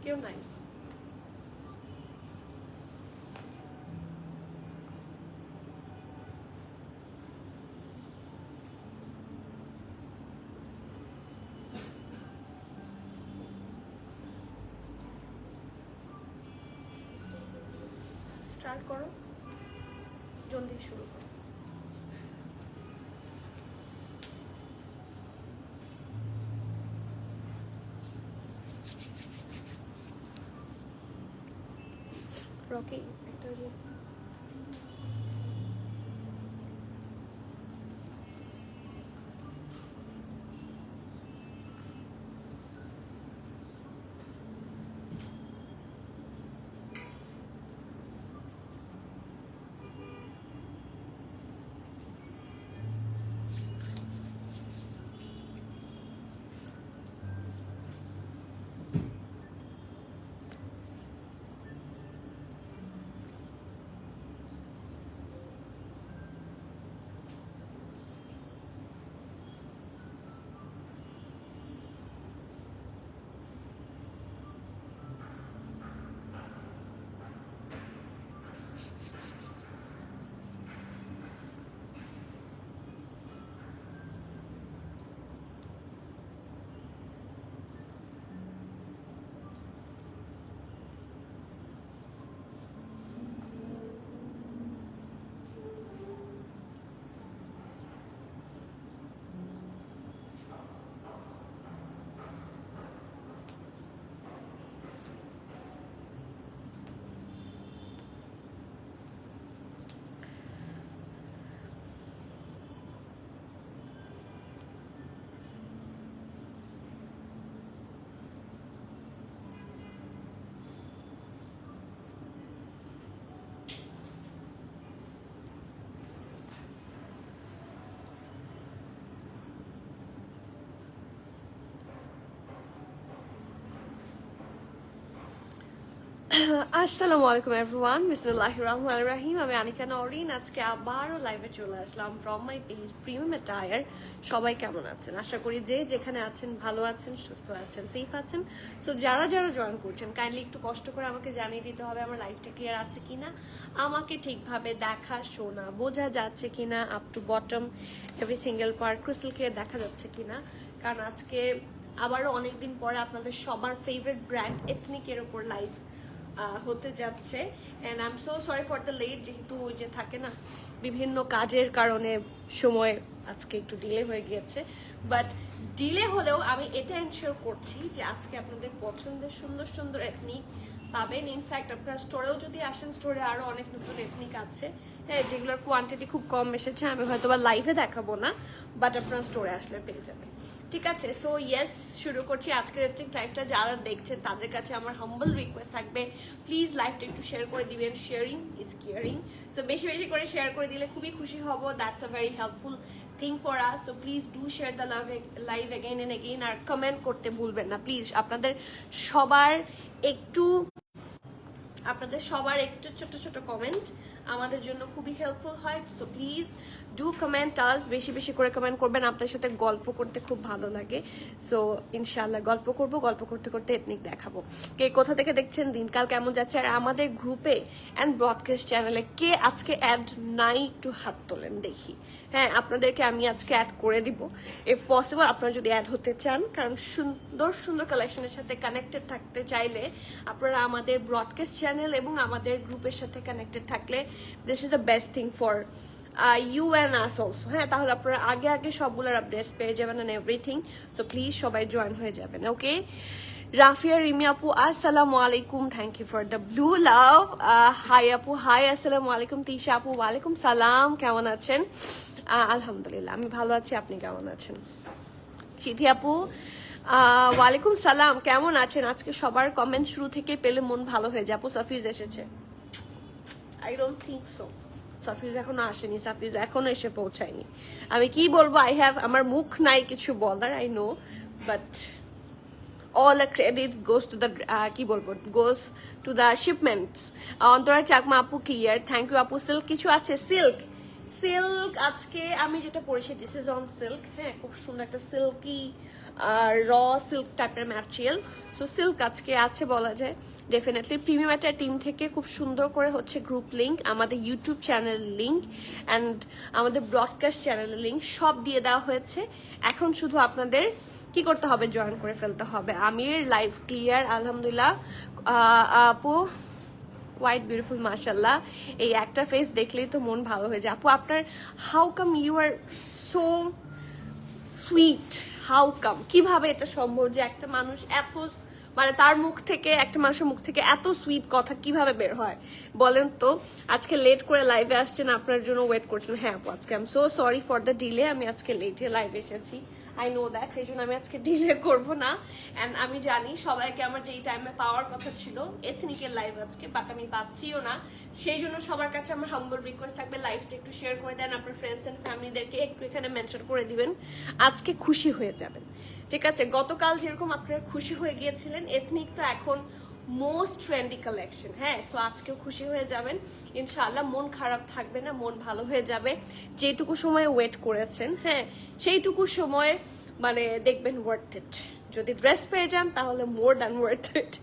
কেউ নাই। স্টার্ট করো, জলদি শুরু করো। রকি একটা যে আসসালামু আলাইকুম এভরিওয়ান, বিসমিল্লাহির রহমানির রহিম। আমি আনিকা নওরিন। আজকে আবারও লাইভে চলে আসলাম from my page premium attire. সবাই কেমন আছেন? আশা করি যে যেখানে আছেন ভালো আছেন, সুস্থ আছেন, সেফ আছেন। সো যারা যারা জয়েন করছেন কাইন্ডলি একটু কষ্ট করে আমাকে জানিয়ে দিতে হবে আমার লাইভটা ক্লিয়ার আছে কিনা, আমাকে ঠিকভাবে দেখা শোনা বোঝা যাচ্ছে কিনা, up to bottom every single part crystal clear দেখা যাচ্ছে কিনা। কারণ আজকে আবারও অনেকদিন পরে আপনাদের সবার ফেভারিট ব্র্যান্ড এথনিকের ওপর লাইভ হতে যাচ্ছে। And I am so sorry for the late, যেহেতু ওই যে থাকে না বিভিন্ন কাজের কারণে সময় আজকে একটু ডিলে হয়ে গিয়েছে। বাট ডিলে হলেও আমি এটা এনশিওর করছি যে আজকে আপনাদের পছন্দের সুন্দর সুন্দর এথনিক পাবেন। ইনফ্যাক্ট আপনারা স্টোরেও যদি আসেন, স্টোরে আরও অনেক নতুন এথনিক আছে, হ্যাঁ, যেগুলোর কোয়ান্টিটি খুব কম এসেছে। আমি হয়তো বা লাইভে দেখাবো না, বাট আপনারা স্টোরে আসলে পেয়ে যাবেন। ঠিক আছে, সো ইয়েস, শুরু করছি আজকের এথনিক লাইভটা। যারা দেখছেন তাদের কাছে আমার হাম্বল রিকোয়েস্ট থাকবে, প্লিজ লাইভটা একটু শেয়ার করে দিবেন। Sharing is caring. সো বেশি বেশি করে শেয়ার করে দিলে খুবই খুশি হব। That's a very helpful thing for us. So please do share the live again and again. আর কমেন্ট করতে ভুলবেন না প্লিজ। আপনাদের সবার একটু ছোট ছোট কমেন্ট আমাদের জন্য খুবই হেল্পফুল হয়। সো প্লিজ ডু কমেন্ট আস, বেশি বেশি করে কমেন্ট করবেন। আপনার সাথে গল্প করতে খুব ভালো লাগে। সো ইনশাআল্লাহ গল্প করব, গল্প করতে করতে এথনিক দেখাবো। কে কোথা থেকে দেখছেন, দিনকাল কেমন যাচ্ছে, আর আমাদের গ্রুপে অ্যান্ড ব্রডকাস্ট চ্যানেলে কে আজকে অ্যাড নাই একটু হাত তোলেন দেখি। হ্যাঁ, আপনাদেরকে আমি আজকে অ্যাড করে দিব ইফ পসিবল, আপনারা যদি অ্যাড হতে চান। কারণ সুন্দর সুন্দর কালেকশনের সাথে কানেক্টেড থাকতে চাইলে আপনারা আমাদের ব্রডকাস্ট চ্যানেল এবং আমাদের গ্রুপের সাথে কানেক্টেড থাকলে this is the best thing for you and us also. হ্যাঁ, তাহলে আপনারা আগে আগে সবগুলোর আপডেটস পেয়ে যাবেন অ্যান্ড এভরিথিং। সো প্লিজ সবাই জয়েন হয়ে যাবেন। ওকে, রাফিয়া রিমি আপু আসসালামু আলাইকুম, thank you for the blue love. Hi আপু, হাই, আসসালামু আলাইকুম। তিশা আপু ওয়ালাইকুম সালাম, কেমন আছেন? আলহামদুলিল্লাহ আমি ভালো আছি, আপনি কেমন আছেন? সিথি আপু ওয়ালাইকুম সালাম, কেমন আছেন? আজকে সবার কমেন্ট শুরু থেকে পেলে মন ভালো হয়ে যায়। আপু সাফিজ এসেছে? I don't think so. Safiz এখনো আসেনি, সাফিজ এখনো এসে পৌঁছায়নি। আমি কি বলবো, আমার মুখ নাই কিছু বলার, I know, but all the credit goes to the কি বলবো, goes to the shipments. Antara Chakma আপু ক্লিয়ার, থ্যাংক ইউ আপু। সিল্ক কিছু আছে? সিল্ক সিল্ক আজকে আমি যেটা পরেছি দিস ইজ অন সিল্ক, হ্যাঁ খুব সুন্দর একটা সিল্কি র সিল্ক টাইপের ম্যাটেরিয়াল। সো সিল্ক আজকে আছে বলা যায় ডেফিনেটলি। প্রিমিয়াম একটা টিম থেকে খুব সুন্দর করে হচ্ছে গ্রুপ লিঙ্ক, আমাদের ইউটিউব চ্যানেল লিঙ্ক অ্যান্ড আমাদের ব্রডকাস্ট চ্যানেলের লিঙ্ক সব দিয়ে দেওয়া হয়েছে। এখন শুধু আপনাদের কি করতে হবে, জয়েন করে ফেলতে হবে। আমির লাইভ ক্লিয়ার আলহামদুলিল্লাহ। আপু কোয়াইট বিউটিফুল মাশাল্লাহ, এই একটা ফেস দেখলেই তো মন ভালো হয়ে যায়। আপু আপনার how come you are so sweet, how come, কিভাবে এটা সম্ভব যে একটা মানুষ এত মানে তার মুখ থেকে, একটা মানুষের মুখ থেকে এত সুইট কথা কিভাবে বের হয় বলেন তো। আজকে লেট করে লাইভে আসছেন, আপনার জন্য ওয়েট করছেন। হ্যাঁ আপু আজকে I am so sorry for the delay, আমি আজকে লেটে লাইভে এসেছি, আই নো দ্যাট, সেই জন্য আমি আজকে ডিলে করবো না। অ্যান্ড আমি জানি সবাইকে আমার যেই টাইমে পাওয়ার কথা ছিল এথনিকের লাইভ আজকে, বাট আমি পাচ্ছিও না। সেই জন্য সবার কাছে আমার হাম্বল রিকোয়েস্ট থাকবে, লাইভটা একটু শেয়ার করে দেন, আপনার ফ্রেন্ডস অ্যান্ড ফ্যামিলিদেরকে একটু এখানে মেনশন করে দিবেন, আজকে খুশি হয়ে যাবেন। ঠিক আছে, গতকাল যেরকম আপনারা খুশি হয়ে গিয়েছিলেন, এথনিক তো এখন মোস্ট ট্রেন্ডি কালেকশন, হ্যাঁ সো আজকেও খুশি হয়ে যাবেন ইনশাআল্লাহ, মন খারাপ থাকবে না, মন ভালো হয়ে যাবে। যেটুকু সময় ওয়েট করেছেন, হ্যাঁ সেইটুকু সময় মানে দেখবেন ওয়ার্থ ইট। যদি ড্রেস পেয়ে যান তাহলে more than worth it.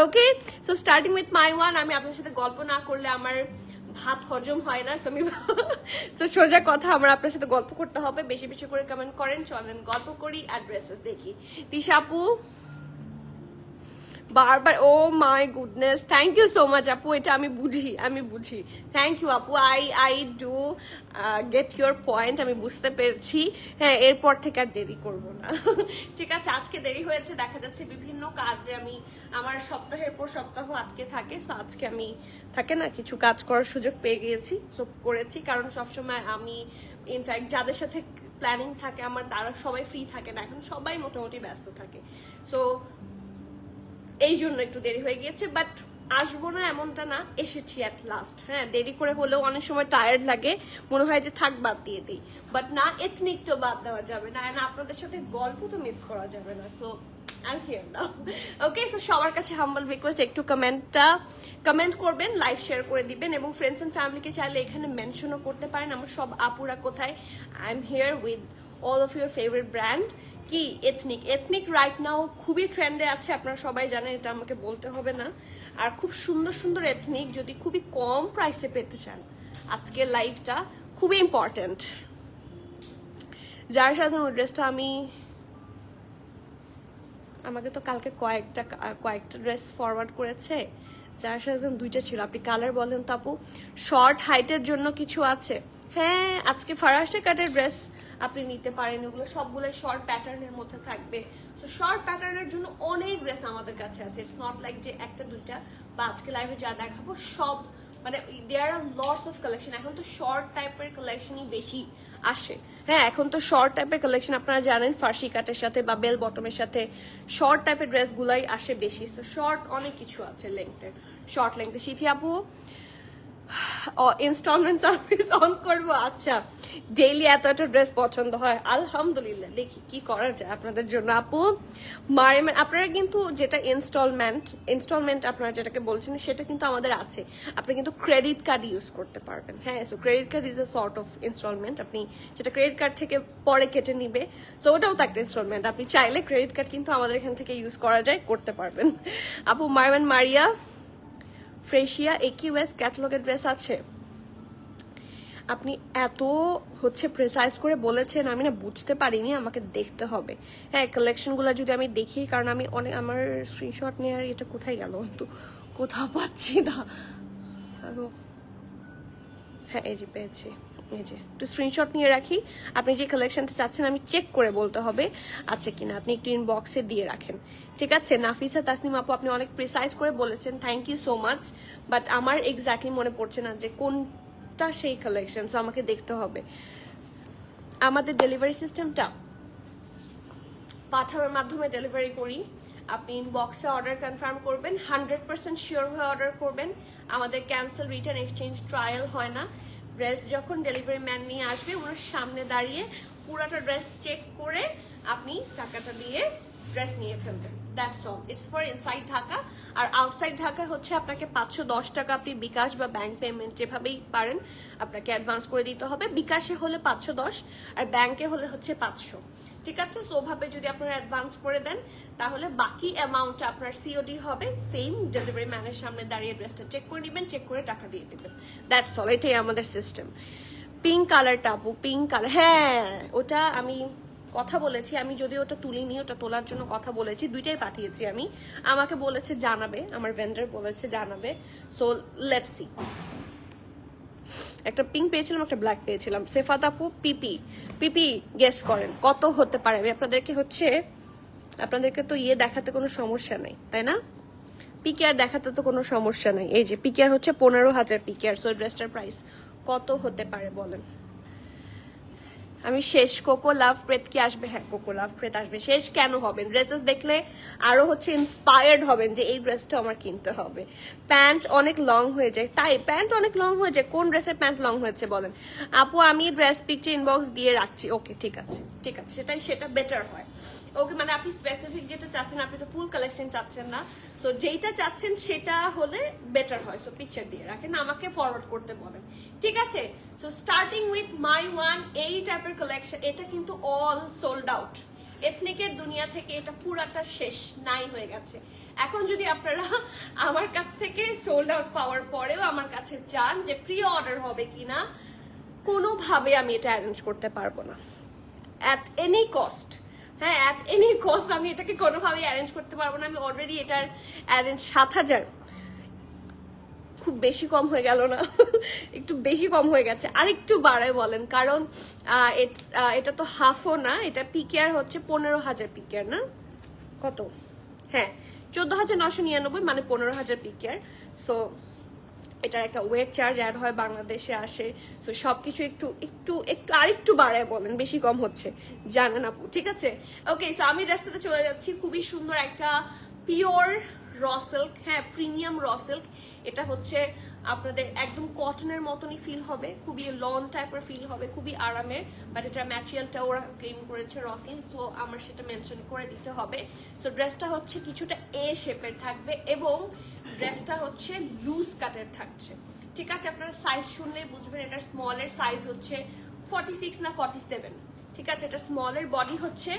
Okay, so starting with my one. আমি আপনার সাথে গল্প না করলে আমার ভাত হজম হয় না, সো আমি সো সোজা কথা, আমার আপনার সাথে গল্প করতে হবে। বেশি বেশি করে কমেন্ট করেন, চলেন গল্প করি আর ড্রেসেস দেখি। তিশা আপু বারবার, oh my goodness, thank you so much আপু, এটা আমি বুঝি। থ্যাংক ইউ আপু, I do get your point, আমি বুঝতে পেরেছি। হ্যাঁ এরপর থেকে আর দেরি করব না। ঠিক আছে, আজকে দেরি হয়েছে, দেখা যাচ্ছে বিভিন্ন কাজে আমি, আমার সপ্তাহের পর সপ্তাহ আটকে থাকে। সো আজকে আমি থাকে না কিছু কাজ করার সুযোগ পেয়ে গিয়েছি, সো করেছি। কারণ সবসময় আমি ইনফ্যাক্ট যাদের সাথে প্ল্যানিং থাকে আমার, তারা সবাই ফ্রি থাকে না, এখন সবাই মোটামুটি ব্যস্ত থাকে। সো এই জন্য একটু দেরি হয়ে গিয়েছে, বাট আসবো না এমনটা না, এসেছি অ্যাট লাস্ট। হ্যাঁ দেরি করে হলেও অনেক সময় টায়ার্ড লাগে, মনে হয় যে থাক বাদ দিয়ে দিই, বাট না, এথনিক তো বাদ দেওয়া যাবে না, and আপনাদের সাথে গল্প তো মিস করা যাবে না। So I'm here now. Okay, so সবার কাছে হাম্বল রিকোয়েস্ট, একটু কমেন্ট করবেন, লাইভ শেয়ার করে দিবেন, এবং ফ্রেন্ডস এন্ড ফ্যামিলিকে চাইলে এখানে মেনশনও করতে পারেন আমার সব আপুরা কোথায়। I am here with all of your favourite brand কি এথনিক রাইট নাও খুবই ট্রেন্ডে আছে, আপনারা সবাই জানেন, এটা আমাকে বলতে হবে না। আর খুব সুন্দর সুন্দর এথনিক যদি খুবই কম প্রাইসে পেতে চান, আজকের লাইভটা খুবই ইম্পর্টেন্ট। যার সাথে ওই ড্রেসটা আমাকে তো কালকে কয়েকটা ড্রেস ফরওয়ার্ড করেছে, যার সাথে দুইটা ছিল। আপনি কালার বলেন তো আপু, শর্ট হাইটের জন্য কিছু আছে? হ্যাঁ আজকে ফারাশা কাটের ড্রেস আপনি নিতে পারেন, ওগুলো সবগুলো শর্ট প্যাটার্নের মধ্যে থাকবে। সো শর্ট প্যাটার্নের জন্য অনেক ড্রেস আমাদের কাছে আছে, ইটস নট লাইক যে একটা দুইটা, বা আজকে লাইভে যা দেখাবো সব, মানে দেয়ার আর লটস অফ কালেকশন। এখন তো শর্ট টাইপের কালেকশনই বেশি আসে। হ্যাঁ এখন তো শর্ট টাইপের কালেকশন আপনারা জানেন, ফার্সি কাটের সাথে বা বেল বটমের সাথে শর্ট টাইপের ড্রেসগুলাই আসে বেশি। তো শর্ট অনেক কিছু আছে লেংথের, শর্ট লেংথে। শিথি আপু ইনস্টলমেন্ট সার্ভিস অন করবো? আচ্ছা, ডেইলি এত ড্রেস পছন্দ হয়, আলহামদুলিল্লাহ, দেখি কি করা যায় আপনাদের জন্য। আপু মারিয়াম, আপনারা কিন্তু যেটা ইনস্টলমেন্ট আপনারা যেটাকে বলছেন সেটা কিন্তু আমাদের আছে, আপনি কিন্তু ক্রেডিট কার্ড ইউজ করতে পারবেন। হ্যাঁ so credit card is a sort of instalment, আপনি যেটা ক্রেডিট কার্ড থেকে পরে কেটে নিবে, সো ওটাও তো একটা ইনস্টলমেন্ট। আপনি চাইলে ক্রেডিট কার্ড কিন্তু আমাদের এখান থেকে ইউজ করা যায়, করতে পারবেন। আপু মারিয়া ফ্রেশিয়া একিউএস ক্যাটালগের ড্রেস আছে? আপনি এত প্রেসাইজ করে বলেছেন, আমি না বুঝতে পারিনি, আমাকে দেখতে হবে। হ্যাঁ কালেকশনগুলো যদি আমি দেখি, কারণ আমি আমার স্ক্রিনশট নেওয়ার এটা কোথায় গেল, তো কোথাও পাচ্ছি না। হ্যাঁ এই যে পেয়েছি, এই যে একটু স্ক্রিনশট নিয়ে রাখি। আপনি যে কালেকশনটা চাচ্ছেন আমি চেক করে বলতে হবে আছে কিনা, আপনি একটু ইনবক্সে দিয়ে রাখেন, ঠিক আছে? নাফিসা তাসনিম আপু আপনি অনেক প্রিসাইজ করে বলেছেন, thank you so much, but আমার এক্স্যাক্টলি মনে পড়ছে না যে কোনটা সেই কালেকশন, সো আমাকে দেখতে হবে। আমাদের ডেলিভারি সিস্টেমটা পাঠানোর মাধ্যমে ডেলিভারি করি, আপনি ইনবক্সে অর্ডার কনফার্ম করবেন, 100% শিওর হয়ে অর্ডার করবেন। আমাদের ক্যান্সেল, রিটার্ন, এক্সচেঞ্জ, ট্রায়াল হয় না। ড্রেস যখন ডেলিভারি ম্যান নিয়ে আসবে, ওনার সামনে দাঁড়িয়ে পুরাটা ড্রেস চেক করে আপনি টাকাটা দিয়ে ড্রেস নিয়ে ফেলবেন। That's all, it's for inside Dhaka. আর আউটসাইড ঢাকা হচ্ছে আপনাকে 510 টাকা আপনি বিকাশ বা ব্যাংক পেমেন্ট যেভাবেই পারেন আপনাকে অ্যাডভান্স করে দিতে হবে। বিকাশে হলে 510 আর ব্যাংকে হলে হচ্ছে 500, ঠিক আছে? সো ওভাবে যদি আপনারা অ্যাডভান্স করে দেন তাহলে বাকি অ্যামাউন্টটা আপনার সিওডি হবে, সেম ডেলিভারি ম্যানের সামনে দাঁড়িয়ে ড্রেসটা চেক করে নেবেন, চেক করে টাকা দিয়ে দেবেন, দ্যাটস অল। এটাই আমাদের সিস্টেম। পিঙ্ক কালারটা আপু, পিঙ্ক কালার, হ্যাঁ ওটা আমি কথা বলেছি, আমি যদি ওটা তুলিনি, ওটা তোলার জন্য কথা বলেছি, দুইটাই পাঠিয়েছি আমি। আমাকে বলেছে জানাবে, আমার ভেন্ডার বলেছে জানাবে, সো লেটস সি। একটা পিঙ্ক পেয়েছিলাম, একটা ব্ল্যাক পেয়েছিলাম। সেফাত আপু পিপি, পিপি গেস করেন কত হতে পারে? আমি আপনাদেরকে তো ইয়ে দেখাতে কোনো সমস্যা নেই, তাই না? পিকেআর দেখাতে তো কোনো সমস্যা নাই। এই যে পিকেআর হচ্ছে 15,000 পিকেআর। সো ড্রেসটার প্রাইস কত হতে পারে বলেন? আমি শেষ। কোকো লাভ প্রেত কি আসবে? হ্যাঁ কোকো লাভ প্রেত আসবে। শেষ কেন হবেন? ড্রেসেস দেখলে আরো হচ্ছে ইন্সপায়ার্ড হবেন যে এই ড্রেসটা আমার কিনতে হবে। প্যান্ট অনেক লং হয়ে যায়, তাই প্যান্ট অনেক লং হয়ে যায়। কোন ড্রেসের প্যান্ট লং হয়েছে বলেন? আপু আমি ড্রেস পিকচার ইনবক্স দিয়ে রাখছি। ওকে ঠিক আছে, ঠিক আছে, সেটা বেটার হয়। ওকে, মানে আপনি স্পেসিফিক যেটা চাচ্ছেন, আপনি তো ফুল কালেকশন চাচ্ছেন না, সো যেটা চাচ্ছেন সেটা হলে বেটার হয়। সো পিকচার দিয়ে রাখেন, আমাকে ফরওয়ার্ড করতে বলেন, ঠিক আছে? So starting with my one, এই টাইপের কালেকশন, এটা কিন্তু অল সোল্ড আউট। এথনিকের দুনিয়া থেকে এটা পুরাটা শেষ, নাই হয়ে গেছে। এখন যদি আপনারা আমার কাছ থেকে সোল্ড আউট পাওয়ার পরেও আমার কাছে চান যে প্রি অর্ডার হবে কিনা, কোনোভাবে আমি এটা অ্যারেঞ্জ করতে পারবো না, অ্যাট এনি কস্ট। হ্যাঁ, অ্যাট এনি কস্ট আমি এটাকে কোনোভাবেই অ্যারেঞ্জ করতে পারবো না। আমি অলরেডি এটার অ্যারেঞ্জ 7,000, খুব বেশি কম হয়ে গেল না? একটু বেশি কম হয়ে গেছে, আর একটু বাড়ায় বলেন, কারণ এটা তো হাফও না, এটা পিকেআর হচ্ছে 15,000 পিকেআর না, কত? হ্যাঁ 14,999, মানে 15,000 পিকেআর। সো এটার একটা ওয়েট চার্জ অ্যাড হয়, বাংলাদেশে আসে, সো সবকিছু একটু একটু একটু আরেকটু বাড়ায় বলেন, বেশি কম হচ্ছে জানেন আপু, ঠিক আছে? ওকে, সো আমি রাস্তাতে চলে যাচ্ছি। খুবই সুন্দর একটা পিওর র সিল্ক, হ্যাঁ প্রিমিয়াম র সিল্ক। এটা হচ্ছে আপনাদের একদম কটনের মতনই ফিল হবে, খুবই লন টাইপের ফিল হবে, খুবই আরামের। বাট এটা ম্যাটেরিয়ালটা ওরা ক্লেম করেছে র সিল্ক, সো আমার সেটা মেনশন করে দিতে হবে। সো ড্রেসটা হচ্ছে কিছুটা এ শেপের থাকবে এবং ড্রেসটা হচ্ছে লুজ কাটের থাকছে, ঠিক আছে? আপনারা সাইজ শুনলেই বুঝবেন এটার স্মলের সাইজ হচ্ছে 46 না 47, ঠিক আছে? এটা স্মলের বডি হচ্ছে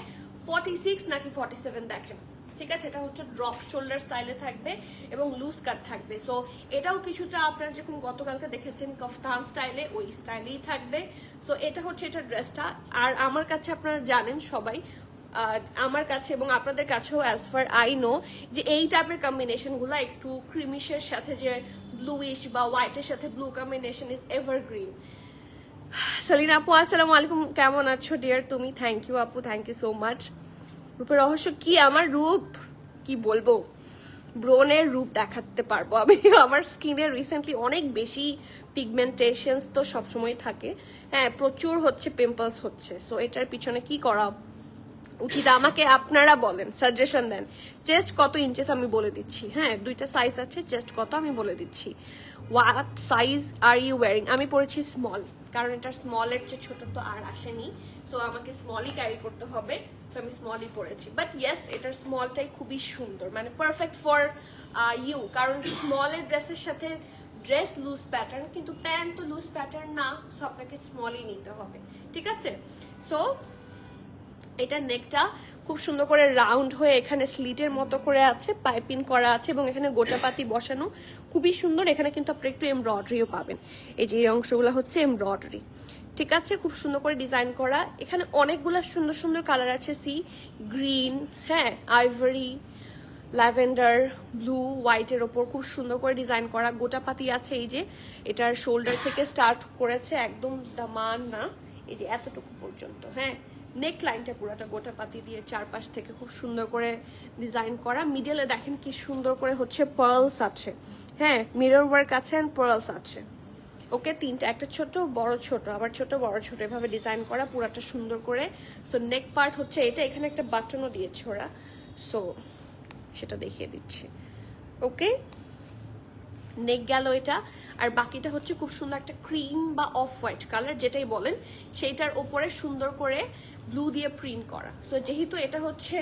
46 নাকি 47 দেখেন, ঠিক আছে? এটা হচ্ছে ড্রপ শোল্ডার স্টাইলে থাকবে এবং লুজ কাট থাকবে। সো এটাও কিছুটা আপনারা যখন গতকালকে দেখেছেন কফতান স্টাইলে, ওই স্টাইলেই থাকবে। সো এটা হচ্ছে এটা ড্রেসটা। আর আমার কাছে আপনারা জানেন সবাই, আমার কাছে এবং আপনাদের কাছেও অ্যাজ ফার আই নো, যে এই টাইপের কম্বিনেশনগুলো একটু ক্রিমিশের সাথে যে ব্লুইশ বা হোয়াইটের সাথে blue combination is evergreen. Salina আপু আসসালামু আলাইকুম, কেমন আছো ডিয়ার তুমি? থ্যাংক ইউ আপু, থ্যাংক ইউ সো মাচ। রূপের রহস্য কি? আমার রূপ কি বলবো, ব্রনের রূপ দেখাতে পারবো আমি। আমার স্কিনে রিসেন্টলি অনেক বেশি পিগমেন্টেশনস তো সবসময় থাকে, হ্যাঁ প্রচুর হচ্ছে পিম্পলস হচ্ছে। সো এটার পিছনে কি করা উচিত আমাকে আপনারা বলেন, সাজেশন দেন। চেস্ট কত ইঞ্চেস আমি বলে দিচ্ছি, হ্যাঁ দুইটা সাইজ আছে, চেস্ট কত আমি বলে দিচ্ছি। What size are you wearing? আমি পড়েছি স্মল, কারণ এটা স্মলের চেয়ে ছোট তো আর আসেনি, সো আমাকে স্মলই ক্যারি করতে হবে, সো আমি স্মলই পড়েছি। বাট ইয়েস, এটার স্মলটাই খুবই সুন্দর, মানে পারফেক্ট ফর ইউ, কারণ স্মলের ড্রেসের সাথে ড্রেস লুজ প্যাটার্ন, কিন্তু প্যান্ট তো লুজ প্যাটার্ন না, সো আপনাকে স্মলই নিতে হবে, ঠিক আছে? সো এটা নেকটা খুব সুন্দর করে রাউন্ড হয়ে এখানে স্লিটের মতো করে আছে, পাইপিং করা আছে এবং এখানে গোটাপাতি বসানো, খুবই সুন্দর। এখানে কিন্তু আপনি একটু এমব্রয়ডারিও পাবেন, এই যে এই অংশগুলো হচ্ছে এমব্রয়ডারি, ঠিক আছে? খুব সুন্দর করে ডিজাইন করা। এখানে অনেকগুলো সুন্দর সুন্দর কালার আছে, সি গ্রিন, হ্যাঁ আইভরি, ল্যাভেন্ডার, ব্লু, হোয়াইটের ওপর খুব সুন্দর করে ডিজাইন করা। গোটাপাতি আছে, এই যে এটার শোল্ডার থেকে স্টার্ট করেছে, একদম দামান না, এই যে এতটুকু পর্যন্ত, হ্যাঁ নেক লাইনটা পুরোটা গোটাপাতি দিয়ে চারপাশ থেকে খুব সুন্দর করে ডিজাইন করা। মিডলে দেখেন কি সুন্দর করে হচ্ছে পার্লস আছে, হ্যাঁ মিরর ওয়ার্ক আছে এন্ড পার্লস আছে। ওকে, তিনটা, একটা ছোট বড় ছোট, আবার ছোট বড় ছোট, এভাবে ডিজাইন করা পুরাটা সুন্দর করে। সো নেক পার্ট হচ্ছে এটা, এখানে একটা বাটনও দিয়েছে ওরা, সো সেটা দেখিয়ে দিচ্ছি। ওকে, নেক গেল এটা, আর বাকিটা হচ্ছে খুব সুন্দর একটা ক্রিম বা অফ হোয়াইট কালার যেটাই বলেন, সেইটার ওপরে সুন্দর করে ব্লু দিয়ে প্রিন্ট করা। সো যেহেতু এটা হচ্ছে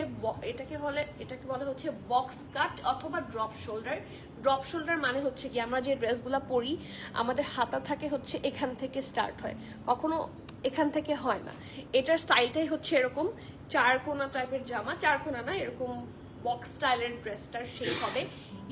এটাকে বলে হচ্ছে বক্স কাট অথবা ড্রপ শোল্ডার। ড্রপ শোল্ডার মানে হচ্ছে কি আমরা যে ড্রেসগুলো পরি আমাদের হাতা থাকে হচ্ছে এখান থেকে স্টার্ট হয়, কখনো এখান থেকে হয় না। এটার স্টাইলটাই হচ্ছে এরকম চারকোনা টাইপের জামা, চারকোনা না, এরকম বক্স স্টাইলের ড্রেসটার শেপ হবে।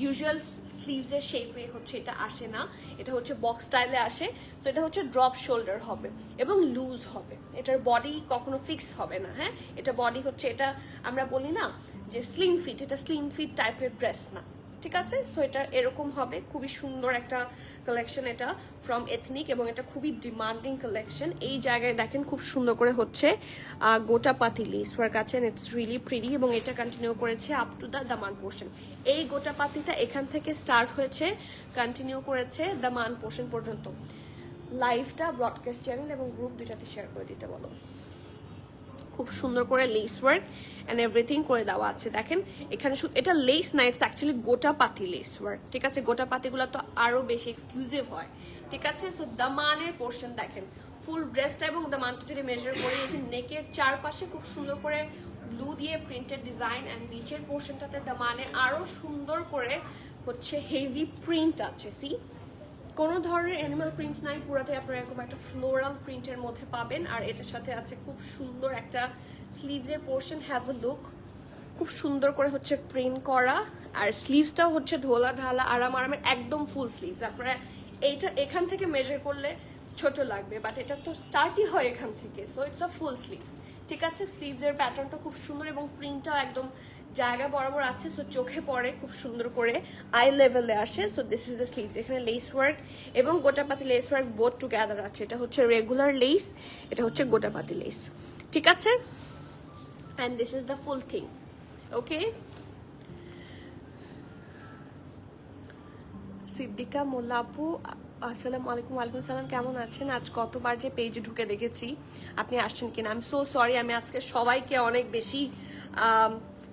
ইউজুয়াল স্লিভসের শেপে হচ্ছে এটা আসে না, এটা হচ্ছে বক্স স্টাইলে আসে। তো এটা হচ্ছে ড্রপ শোল্ডার হবে এবং লুজ হবে, এটার বডি কখনো ফিক্স হবে না। হ্যাঁ, এটা বডি হচ্ছে, এটা আমরা বলি না যে স্লিম ফিট, এটা স্লিম ফিট টাইপের ড্রেস না, ঠিক আছে। সো এটা এরকম হবে, খুবই সুন্দর একটা কালেকশন এটা ফ্রম এথনিক, এবং এটা খুবই ডিমান্ডিং কালেকশন। এই জায়গায় দেখেন খুব সুন্দর করে হচ্ছে গোটা পাতি লেস ওয়ার্ক আছে, ইটস রিয়েলি প্রিটি, এবং এটা কন্টিনিউ করেছে up to the Daman portion. এই গোটা পাতিটা এখান থেকে স্টার্ট হয়েছে, কন্টিনিউ করেছে দামান পোর্শন পর্যন্ত। লাইভটা ব্রডকাস্ট চ্যানেল এবং গ্রুপ দুটাতে শেয়ার করে দিতে বলো। খুব সুন্দর করে লেস ওয়ার্ক অ্যান্ড এভরিথিং করে দেওয়া আছে। দেখেন এখানে এটা লেস না, ইটস অ্যাকচুয়ালি গোটা পাতি লেস ওয়ার্ক, ঠিক আছে। গোটা পাতিগুলো তো আরো বেশি এক্সক্লুসিভ হয়, ঠিক আছে। সো দামানের পোর্শন দেখেন, ফুল ড্রেসটা এবং দামানটা যদি মেজার করে, এই যে নেকের চারপাশে খুব সুন্দর করে ব্লু দিয়ে প্রিন্টেড ডিজাইন, অ্যান্ড নিচের পোর্শনটাতে দামানে আরো সুন্দর করে হচ্ছে হেভি প্রিন্ট আছে। সি, কোনো ধরনের অ্যানিমাল প্রিন্ট নাই, পুরোটাই আপনারা এরকম একটা ফ্লোরাল প্রিন্টের মধ্যে পাবেন। আর এটার সাথে আছে খুব সুন্দর একটা স্লিভসের পোর্শন, হ্যাভ আ লুক, খুব সুন্দর করে হচ্ছে প্রিন্ট করা। আর স্লিভসটাও হচ্ছে ঢোলা ঢালা আরামের একদম ফুল স্লিভস। আপনারা এইটা এখান থেকে মেজার করলে ছোট লাগবে, বাট এটা তো স্টার্টই হয় এখান থেকে। So it's a full sleeves, ঠিক আছে। স্লিভসের প্যাটার্নটা খুব সুন্দর এবং প্রিন্টটাও একদম জায়গা বরাবর আছে, সো চোখে পড়ে, খুব সুন্দর করে আই লেভেলে আসে। So this is the sleeves. এখানে লেস ওয়ার্ক এবং গোটাপাতি লেস ওয়ার্ক বোথ টুগেদার আছে। এটা হচ্ছে রেগুলার লেস, এটা হচ্ছে গোটাপাতি লেস, ঠিক আছে। And this is the full thing, okay. Siddika Molla আপু, আসসালামু আলাইকুম। ওয়ালাইকুম সালাম, কেমন আছেন? আজ কতবার যে পেজে ঢুকে দেখেছি আপনি আসছেন কিনা। আমি সো সরি, আমি আজকে সবাইকে অনেক বেশি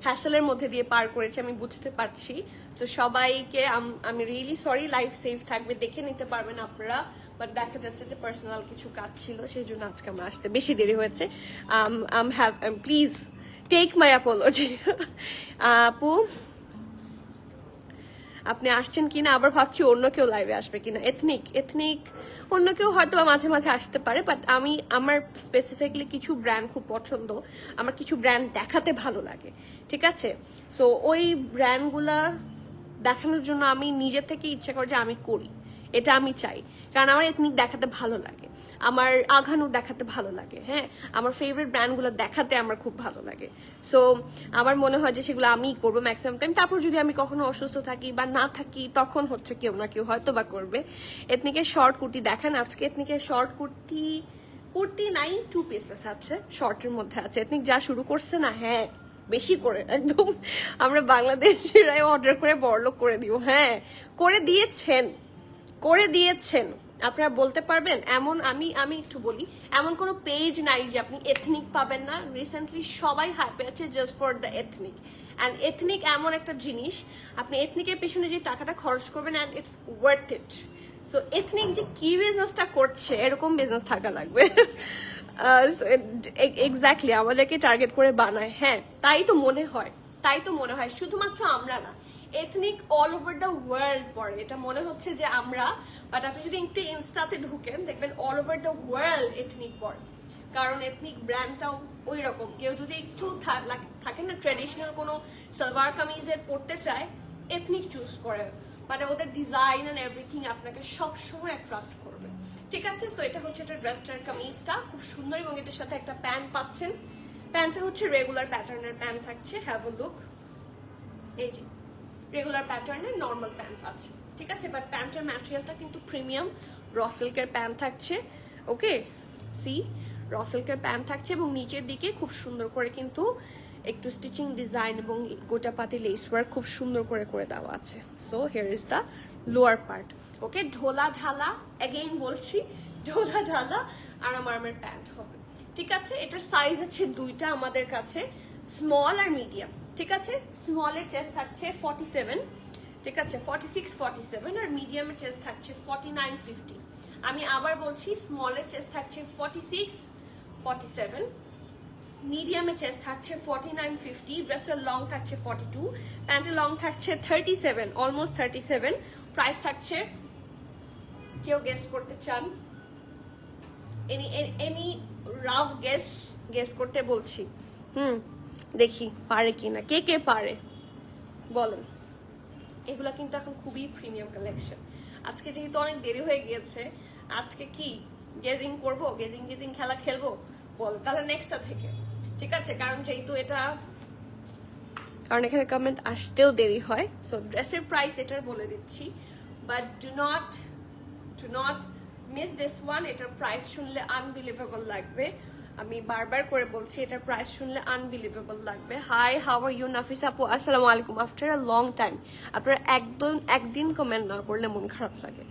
হ্যাসেলের মধ্যে দিয়ে পার করেছি, আমি বুঝতে পারছি। সো সবাইকে আমি রিয়েলি সরি। লাইফ সেভ থাকবে, দেখে নিতে পারবেন আপনারা, বাট দেখা যাচ্ছে যে পার্সোনাল কিছু কাজ ছিল, সেই জন্য আজকে আমার আসতে বেশি দেরি হয়েছে। Please take my apology. আপু আপনি আসছেন কিনা, আবার ভাবছি অন্য কেউ লাইভে আসবে কিনা। এথনিক অন্য কেউ হয়তো মাঝে মাঝে আসতে পারে, বাট আমার স্পেসিফিকলি কিছু ব্র্যান্ড খুব পছন্দ, আমার কিছু ব্র্যান্ড দেখাতে ভালো লাগে, ঠিক আছে। সো ওই ব্র্যান্ডগুলা দেখানোর জন্য আমি নিজে থেকে ইচ্ছা করে যে আমি করি, এটা আমি চাই, কারণ আমার এথনিক দেখাতে ভালো লাগে, আমার আঘানু দেখাতে ভালো লাগে, হ্যাঁ, আমার ফেভারিট ব্র্যান্ডগুলো দেখাতে আমার খুব ভালো লাগে। সো আমার মনে হয় যে সেগুলো আমিই করবো ম্যাক্সিমাম টাইম। তারপর যদি আমি কখনো অসুস্থ থাকি বা না থাকি, তখন হচ্ছে কেউ না কেউ হয়তো বা করবে। এথনিকের শর্ট কুর্তি দেখান আজকে। এথনিকের শর্ট কুর্তি নাই, 2 পিসেস আছে, শর্টের মধ্যে আছে। এথনিক যা শুরু করছে না, হ্যাঁ বেশি করে একদম আমরা বাংলাদেশিরাই অর্ডার করে বড়লোক করে দিব। হ্যাঁ, করে দিয়েছেন আপনারা বলতে পারবেন এমন। আমি একটু বলি, এমন কোনো পেজ নাই যে আপনি এথনিক পাবেন না। রিসেন্টলি সবাই হাইপে আছে just for the ethnic. And ethnic এমন একটা জিনিস, আপনি এথনিকের পেছনে যে টাকাটা খরচ করবেন, and it's worth it. So ethnic যে কি বিজনেসটা করছে, এরকম বিজনেস থাকা লাগবে। এক্স্যাক্টলি আমাদেরকে টার্গেট করে বানায়। হ্যাঁ, তাই তো মনে হয় শুধুমাত্র আমরা না, ethnic all over the world পড়ে, এটা মনে হচ্ছে যে আমরা, বাট আপনি যদি একটু ইনস্টাতে ঢুকেন দেখবেন all over the world ethnic পড়ে। কারণ এথনিক ব্র্যান্ডটাও ওই রকম। কেউ যদি একটু থাকে না ট্রেডিশনাল কোনো সালোয়ার কামিজের পড়তে চায়, এথনিক চুজ করে, মানে ওদের ডিজাইন অ্যান্ড এভরিথিং আপনাকে সবসময় অ্যাট্রাক্ট করবে, ঠিক আছে। সো এটা হচ্ছে একটা ড্রেসটার কামিজটা খুব সুন্দর, এবং এটার সাথে একটা প্যান্ট পাচ্ছেন। প্যান্টটা হচ্ছে রেগুলার প্যাটার্নের প্যান্ট থাকছে, হ্যাভ আ লুক, এই যে রেগুলার প্যাটার্নের নর্মাল প্যান্ট পাচ্ছে, ঠিক আছে। বাট প্যান্টের ম্যাটেরিয়ালটা কিন্তু প্রিমিয়াম র সিল্কের প্যান্ট থাকছে, ওকে। সি, র সিল্কের প্যান্ট থাকছে, এবং নিচের দিকে খুব সুন্দর করে কিন্তু একটু স্টিচিং ডিজাইন এবং গোটাপাতি লেস ওয়ার্ক খুব সুন্দর করে দেওয়া আছে। So here is the lower part, okay. ঢোলা ঢালা, অ্যাগেইন বলছি, ঢোলা ঢালা আরামের প্যান্ট হবে, ঠিক আছে। এটার সাইজ আছে দুইটা আমাদের কাছে, স্মল আর মিডিয়াম, ঠিক আছে। স্মলের চেস্ট থাকছে 47, ঠিক আছে, 46, 47, আর মিডিয়ামের চেস্ট থাকছে 49, 50। আমি আবার বলছি, স্মলের চেস্ট থাকছে 46, 47, মিডিয়ামের চেস্ট থাকছে 4950, ড্রেসটার লং থাকছে 42, প্যান্টের লং থাকছে 37, অলমোস্ট 37। প্রাইস থাকছে, কেউ গেস করতে চান? এনি রাফ গেস করতে বলছি। দেখি পারে কিনা, কে কে পারে বলেন। এগুলা কিন্তু এখন খুবই প্রিমিয়াম কালেকশন। আজকে যেহেতু অনেক দেরি হয়ে গিয়েছে, আজকে কি গেজিং করবো, গেজিং খেলা খেলবো বল, তাহলে নেক্সটটা থেকে, ঠিক আছে? কারণ যেহেতু এটা, কারণ এখানে কমেন্ট আসতেও দেরি হয়। সো ড্রেসের প্রাইস এটার বলে দিচ্ছি, but do not miss this one. এটার প্রাইস শুনলে আনবিলিভেবল লাগবে, আমি বারবার করে বলছি, এটার প্রাইস শুনলে আনবিলিভেবল লাগবে। হাই, হাউ আর ইউ নাফিস আপু? আসসালামু আলাইকুম। আফটার আ লং টাইম আপনারা একদিন কমেন্ট না করলে মন খারাপ লাগে।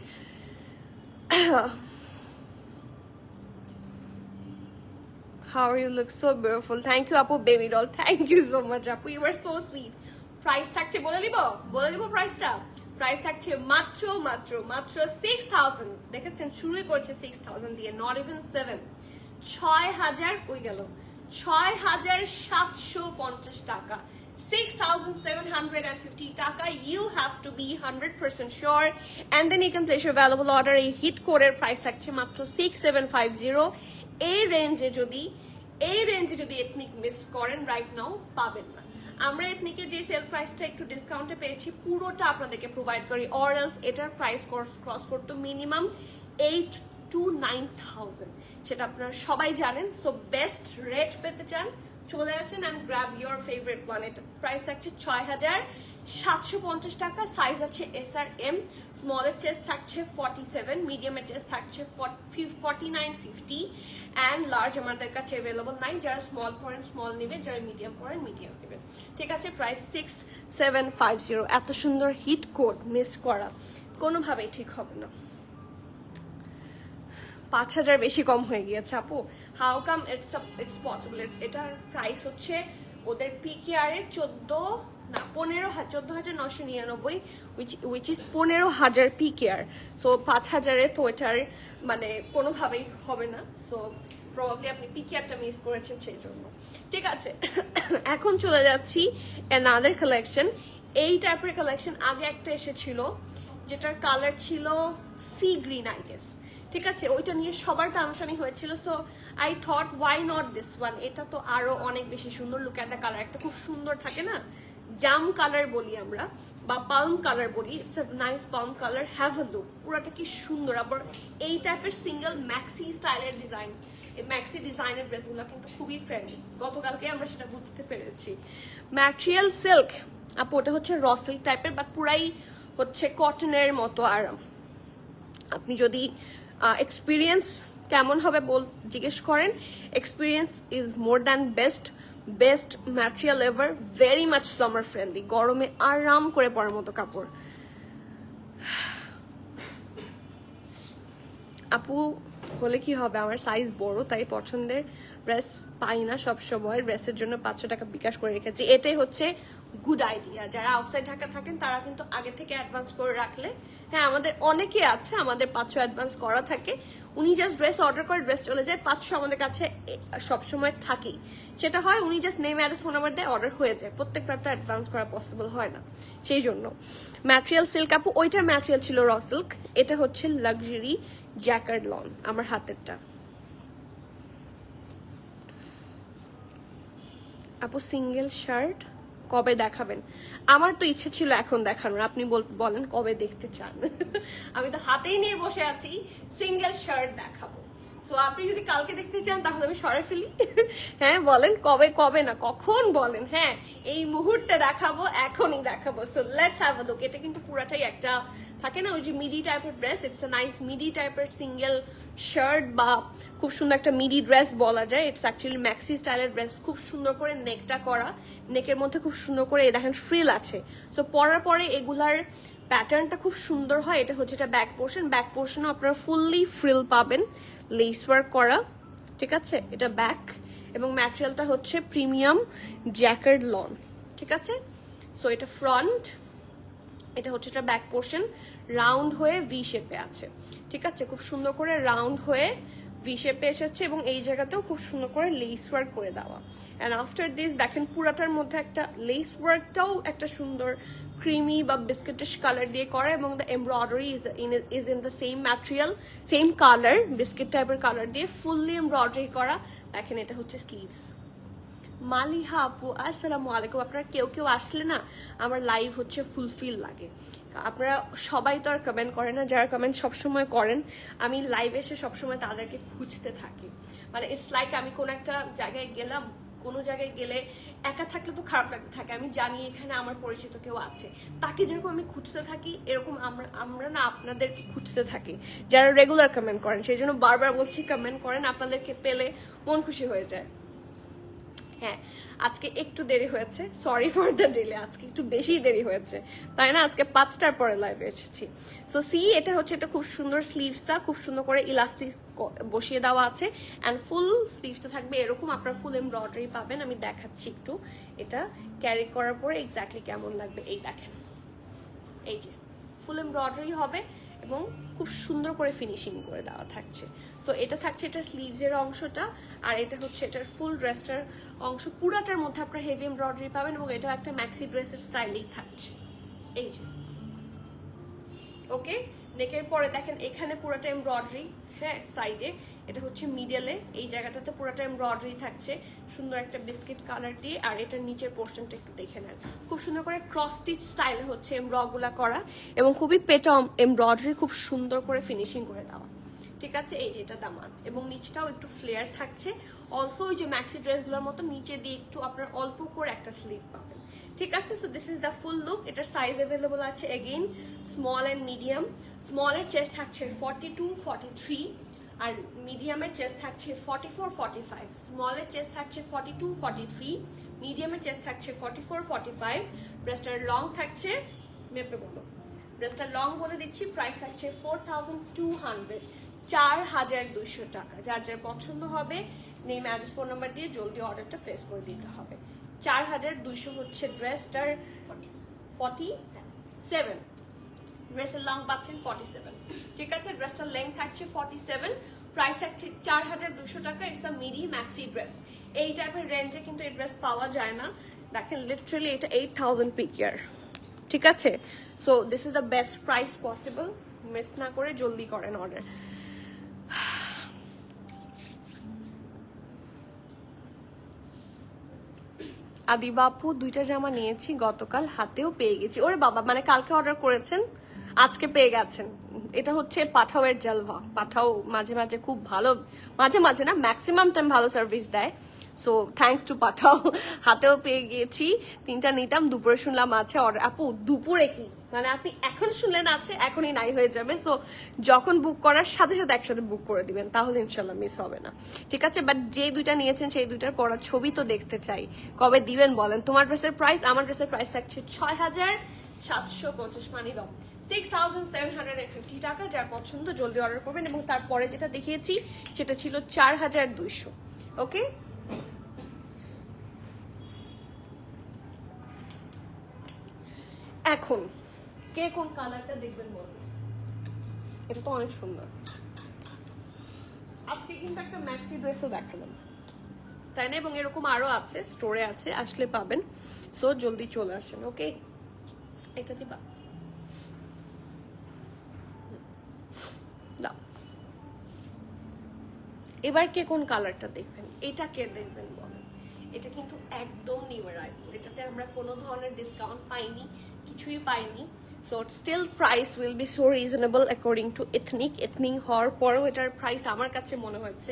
How you look so beautiful. Thank you আপু, baby doll. Thank you so much আপু, you are so sweet. Price থাকছে বলে দিব প্রাইসটা। প্রাইস থাকছে মাত্র 6000। দেখেছেন, শুরুই করছে 6000 দিয়ে, নট ইভেন 7। 6000 কই গেল? 6750 টাকা, 6750 টাকা। You have to be 100% sure and then you can place your valuable order. এই হিট কোডের প্রাইস থাকছে মাত্র 6750। এই রেঞ্জে যদি এথনিক মিস করেন রাইট নাও পাবেন না। আমরা এথনিকের যে সেল প্রাইসটা একটু ডিসকাউন্টে পেয়েছি, পুরোটা আপনাদেরকে প্রোভাইড করি, অর এলস এটার প্রাইস ক্রস করতে মিনিমাম 8 to 9000, সেটা আপনারা সবাই জানেন। সো বেস্ট রেট পেতে চান, চলে আসেন and grab your favorite one. এটা প্রাইস থাকছে 6750 টাকা। সাইজ আছে এস আর এম। স্মলের চেস্ট থাকছে 47, মিডিয়ামের চেস্ট থাকছে 4950 অ্যান্ড লার্জ আমাদের কাছে অ্যাভেলেবল নাই। যারা স্মল পড়েন স্মল নেবেন, যারা মিডিয়াম পড়েন মিডিয়াম নেবেন, ঠিক আছে? প্রাইস 6750। এত সুন্দর হিট কোড মিস করা কোনোভাবেই ঠিক হবে না। 5000 বেশি কম হয়ে গিয়েছে আপু। How come it's possible? এটার প্রাইস হচ্ছে ওদের পিকেআরে 14999, উইচ ইজ 15000 পিকেআর। সো 5000-এ তো এটার মানে কোনোভাবেই হবে না। সো প্রবাবলি আপনি পিকেআরটা মিস করেছেন সেই জন্য, ঠিক আছে? এখন চলে যাচ্ছি অ্যানাদার কালেকশন। এই টাইপের কালেকশন আগে একটা এসেছিল, যেটার কালার ছিল সি গ্রিন, আই গেস, ঠিক আছে? ওইটা নিয়ে সবার টানাটানি হয়েছিল। So I thought why not this one. এটা তো আরো অনেক বেশি সুন্দর। লুক এট দ্য কালার, একটা খুব সুন্দর থাকে না, জাম কালার বলি আমরা বা পালম কালার বলি। It's a nice palm colour, have a look. পুরোটা কি সুন্দর। আবার এই টাইপের সিঙ্গেল ম্যাক্সি স্টাইলের ডিজাইন, এই ম্যাক্সি ডিজাইনের ড্রেসগুলো কিন্তু খুবই ট্রেন্ডি। গতকালকে আমরা সেটা বুঝতে পেরেছি। ম্যাটেরিয়াল সিল্ক আপু, ওটা হচ্ছে র সিল্ক টাইপের, বাট পুরাই হচ্ছে কটনের মতো আরাম। আপনি যদি এক্সপিরিয়েন্স কেমন হবে জিজ্ঞেস করেন, experience is more than best material ever, very much summer friendly, গরমে আরাম করে পরার মতো কাপড়। আপু হলে কি হবে, আমার সাইজ বড়, তাই পছন্দের ড্রেস পাই না সবসময়। ড্রেসের জন্য 500 টাকা বিকাশ করে রেখেছি। এটাই হচ্ছে গুড আইডিয়া। যারা আউটসাইড ঢাকা থাকেন তারা কিন্তু আগে থেকে অ্যাডভান্স করে রাখলে, হ্যাঁ আমাদের অনেকে আছে, আমাদের 500 অ্যাডভান্স করা থাকে। উনি জাস্ট ড্রেস অর্ডার করে ড্রেস চলে যায়, 500 আমাদের কাছে সবসময় থাকেই। সেটা হয় উনি just name address phone number দেয়, অর্ডার হয়ে যায়। প্রত্যেকবার তো অ্যাডভান্স করা পসিবল হয় না, সেই জন্য। ম্যাটেরিয়াল সিল্ক আপু, ওইটার ম্যাটেরিয়াল ছিল র সিল্ক, এটা হচ্ছে লাক্সারি জ্যাকার্ড লন, আমার হাতেরটা। আপু সিঙ্গেল শার্ট কবে দেখাবেন? আমার তো ইচ্ছে ছিল এখন দেখানোর, আপনি বলেন কবে দেখতে চান। আমি তো হাতেই নিয়ে বসে আছি, সিঙ্গেল শার্ট দেখাবো। সো আপনি যদি কালকে দেখতে চান তাহলে আমি সরে ফেলি। হ্যাঁ বলেন কবে না কখন বলেন। হ্যাঁ এই মুহূর্তে দেখাবো, এখনই দেখাবো। So let's have a look. এটা কিন্তু পুরাটাই একটা থাকে না ওই যে মিডি টাইপের ড্রেস, ইটস আ নাইস মিডি টাইপের সিঙ্গেল শার্ট বা খুব সুন্দর একটা মিডি ড্রেস বলা যায়। ইটস অ্যাকচুয়ালি ম্যাক্সি স্টাইলের ড্রেস, খুব সুন্দর করে নেকটা করা, নেকের মধ্যে খুব সুন্দর করে দেখেন ফ্রিল আছে। সো পরার পরে এগুলার প্যাটার্নটা খুব সুন্দর হয়। এটা হচ্ছে এটা ব্যাক পোর্শনও আপনারা ফুললি ফ্রিল পাবেন, লেস ওয়ার্ক করা, ঠিক আছে? এটা ব্যাক, এবং ম্যাটেরিয়ালটা হচ্ছে প্রিমিয়াম জ্যাকার্ড লন, ঠিক আছে? সো এটা ফ্রন্ট, এটা হচ্ছে এটা ব্যাক পোর্শন, রাউন্ড হয়ে ভি শেপে আছে, ঠিক আছে? খুব সুন্দর করে রাউন্ড হয়ে ভি শেপে এসেছে এবং এই জায়গাতেও খুব সুন্দর করে লেস ওয়ার্ক করে দেওয়া। অ্যান্ড আফটার দিস দেখেন পুরাটার মধ্যে একটা লেস ওয়ার্কটাও একটা সুন্দর ক্রিমি বা বিস্কিটিশ কালার দিয়ে করা, এবং the embroidery is in the same material, same colour, biscuit টাইপের কালার দিয়ে ফুললি এমব্রয়ডারি করা। দেখেন এটা হচ্ছে স্লিভস। মালিহা আপু আসসালামু আলাইকুম। আপনারা কেউ কেউ আসলে না আমার লাইভ হচ্ছে ফুলফিল লাগে। আপনারা সবাই তো আর কমেন্ট করেন না, যারা কমেন্ট সবসময় করেন আমি লাইভ এসে সবসময় তাদেরকে খুঁজতে থাকি। মানে ইটস লাইক আমি কোনো একটা জায়গায় গেলাম, কোনো জায়গায় গেলে একা থাকলে তো খারাপ লাগতে থাকে, আমি জানি এখানে আমার পরিচিত কেউ আছে, তাকে যেরকম আমি খুঁজতে থাকি এরকম আমরা না আপনাদেরকে খুঁজতে থাকি যারা রেগুলার কমেন্ট করেন। সেই জন্য বারবার বলছি কমেন্ট করেন, আপনাদেরকে পেলে মন খুশি হয়ে যায়। হ্যাঁ আজকে একটু দেরি হয়েছে, সরি ফর দ্য ডিলে, আজকে একটু বেশি দেরি হয়েছে তাই না, আজকে 5টার পরে লাইভে এসেছি। সো এটা হচ্ছে এটা খুব সুন্দর স্লিভসটা, খুব সুন্দর করে ইলাস্টিক বসিয়ে দেওয়া আছে অ্যান্ড ফুল স্লিভসটা থাকবে এরকম, আপনারা ফুল এমব্রয়ডারি পাবেন। আমি দেখাচ্ছি একটু এটা ক্যারি করার পরে এক্স্যাক্টলি কেমন লাগবে। এই দেখেন, এই যে ফুল এমব্রয়ডারি হবে এবং খুব সুন্দর করে ফিনিশিং করে দেওয়া থাকছে। সো এটা থাকছে এটা স্লিভসের অংশটা, আর এটা হচ্ছে এটার ফুল ড্রেসটার অংশ। পুরাটার মধ্যে আপনারা হেভি এমব্রয়ডারি পাবেন এবং এটা একটা ম্যাক্সি ড্রেসের স্টাইলেই থাকছে। এই যে ওকে, নেকের পরে দেখেন এখানে পুরাটা এমব্রয়ডারি, হ্যাঁ সাইডে এটা হচ্ছে মিডলে, এই জায়গাটাতে পুরাটা এমব্রয়ডারি থাকছে সুন্দর একটা বিস্কিট কালার দিয়ে। আর এটার নিচের পোর্শনটা একটু দেখে নেন, খুব সুন্দর করে ক্রস স্টিচ স্টাইলে হচ্ছে এমব্রয়গুলা করা এবং খুবই পেটা এমব্রয়ডারি খুব সুন্দর করে ফিনিশিং করে দেওয়া। ঠিক আছে, এই যে এটা দামান এবং নিচটাও একটু ফ্লেয়ার থাকছে। অলসো ওই যে ম্যাক্সি ড্রেসগুলোর মতো নিচে দিয়ে একটু আপনার অল্প করে একটা স্লিভ পাবেন। ঠিক আছে, so this is the full look. এটার সাইজ অ্যাভেলেবল আছে এগেইন স্মল অ্যান্ড মিডিয়াম। স্মলের চেস্ট থাকছে 42, 43 আর মিডিয়ামের চেস্ট থাকছে 44, 45। স্মলের চেস্ট থাকছে 42, 43, মিডিয়ামের চেস্ট থাকছে 44, 45। ব্রেস্টার লং থাকছে মেপে বলো, ব্রেস্টার লং বলে দিচ্ছি, প্রাইস থাকছে 4200, 4200 টাকা। যার যার পছন্দ হবে নেম অ্যাড্রেস ফোন নাম্বার দিয়ে জলদি অর্ডারটা প্লেস করে দিতে হবে। 4200 হচ্ছে ড্রেসটার 47, ড্রেসের লং পাচ্ছেন 47। ঠিক আছে, ড্রেসটার লেন্থ থাকছে 47, প্রাইস থাকছে 4200 টাকা। It's a মিডি maxi dress. এই টাইপের রেঞ্জে কিন্তু এই ড্রেস পাওয়া যায় না। দেখেন লিটারালি এটা 8000 পিক ইয়ার। ঠিক আছে, so this is the best price possible. Miss না করে জলদি করেন অর্ডার। আদিবাপু 2টা জামা নিয়েছি গতকাল, হাতেও পেয়ে গেছি। ওরে বাবা, মানে কালকে অর্ডার করেছেন আজকে পেয়ে গেছেন। এটা হচ্ছে পাঠাওয়ের জালভা। পাঠাও মাঝে মাঝে খুব ভালো, মাঝে মাঝে না ম্যাক্সিমাম টাইম ভালো সার্ভিস দেয়। সো থ্যাঙ্কস টু পাঠাও, হাতেও পেয়ে গিয়েছি। 3টা নিতাম, দুপুরে শুনলাম আছে অর্ডার। আপু দুপুরে কি মানে আপনি এখন শুনলেন আছে, এখনই নাই হয়ে যাবে। সো যখন বুক করার সাথে সাথে একসাথে বুক করে দিবেন, তাহলে ইনশাল্লাহ মিস হবে না। ঠিক আছে, বাট যে 2টা নিয়েছেন সেই 2টার পড়ার ছবি তো দেখতে চাই, কবে দিবেন বলেন। তোমার ড্রেসের প্রাইস, আমার ড্রেসের প্রাইস থাকছে 6750, মানি দাও 6750 টাকা। যার পছন্দ জলদি অর্ডার করবেন। এবং তারপরে যেটা দেখিয়েছি সেটা ছিল 4200। ওকে, এখন কে কোন কালারটা দেখবেন বলুন। এটা তো অনেক সুন্দর। আজকে কিন্তু একটা ম্যাক্সি ড্রেসও দেখালাম তাই না, এবং এরকম আরো আছে, স্টোরে আছে, আসলে পাবেন। সো জলদি চলে আসেন। ওকে, এটা দিবা দাও। এবার কে কোন কালারটা দেখবেন, এটা কে দেখবেন বলেন। এটা কিন্তু একদম নিউ অ্যারাইভাল, এটাতে আমরা কোনো ধরনের ডিসকাউন্ট পাইনি, কিছুই পাইনি। So still price will be so reasonable according to ethnic হওয়ার পরেও এটার প্রাইস আমার কাছে মনে হচ্ছে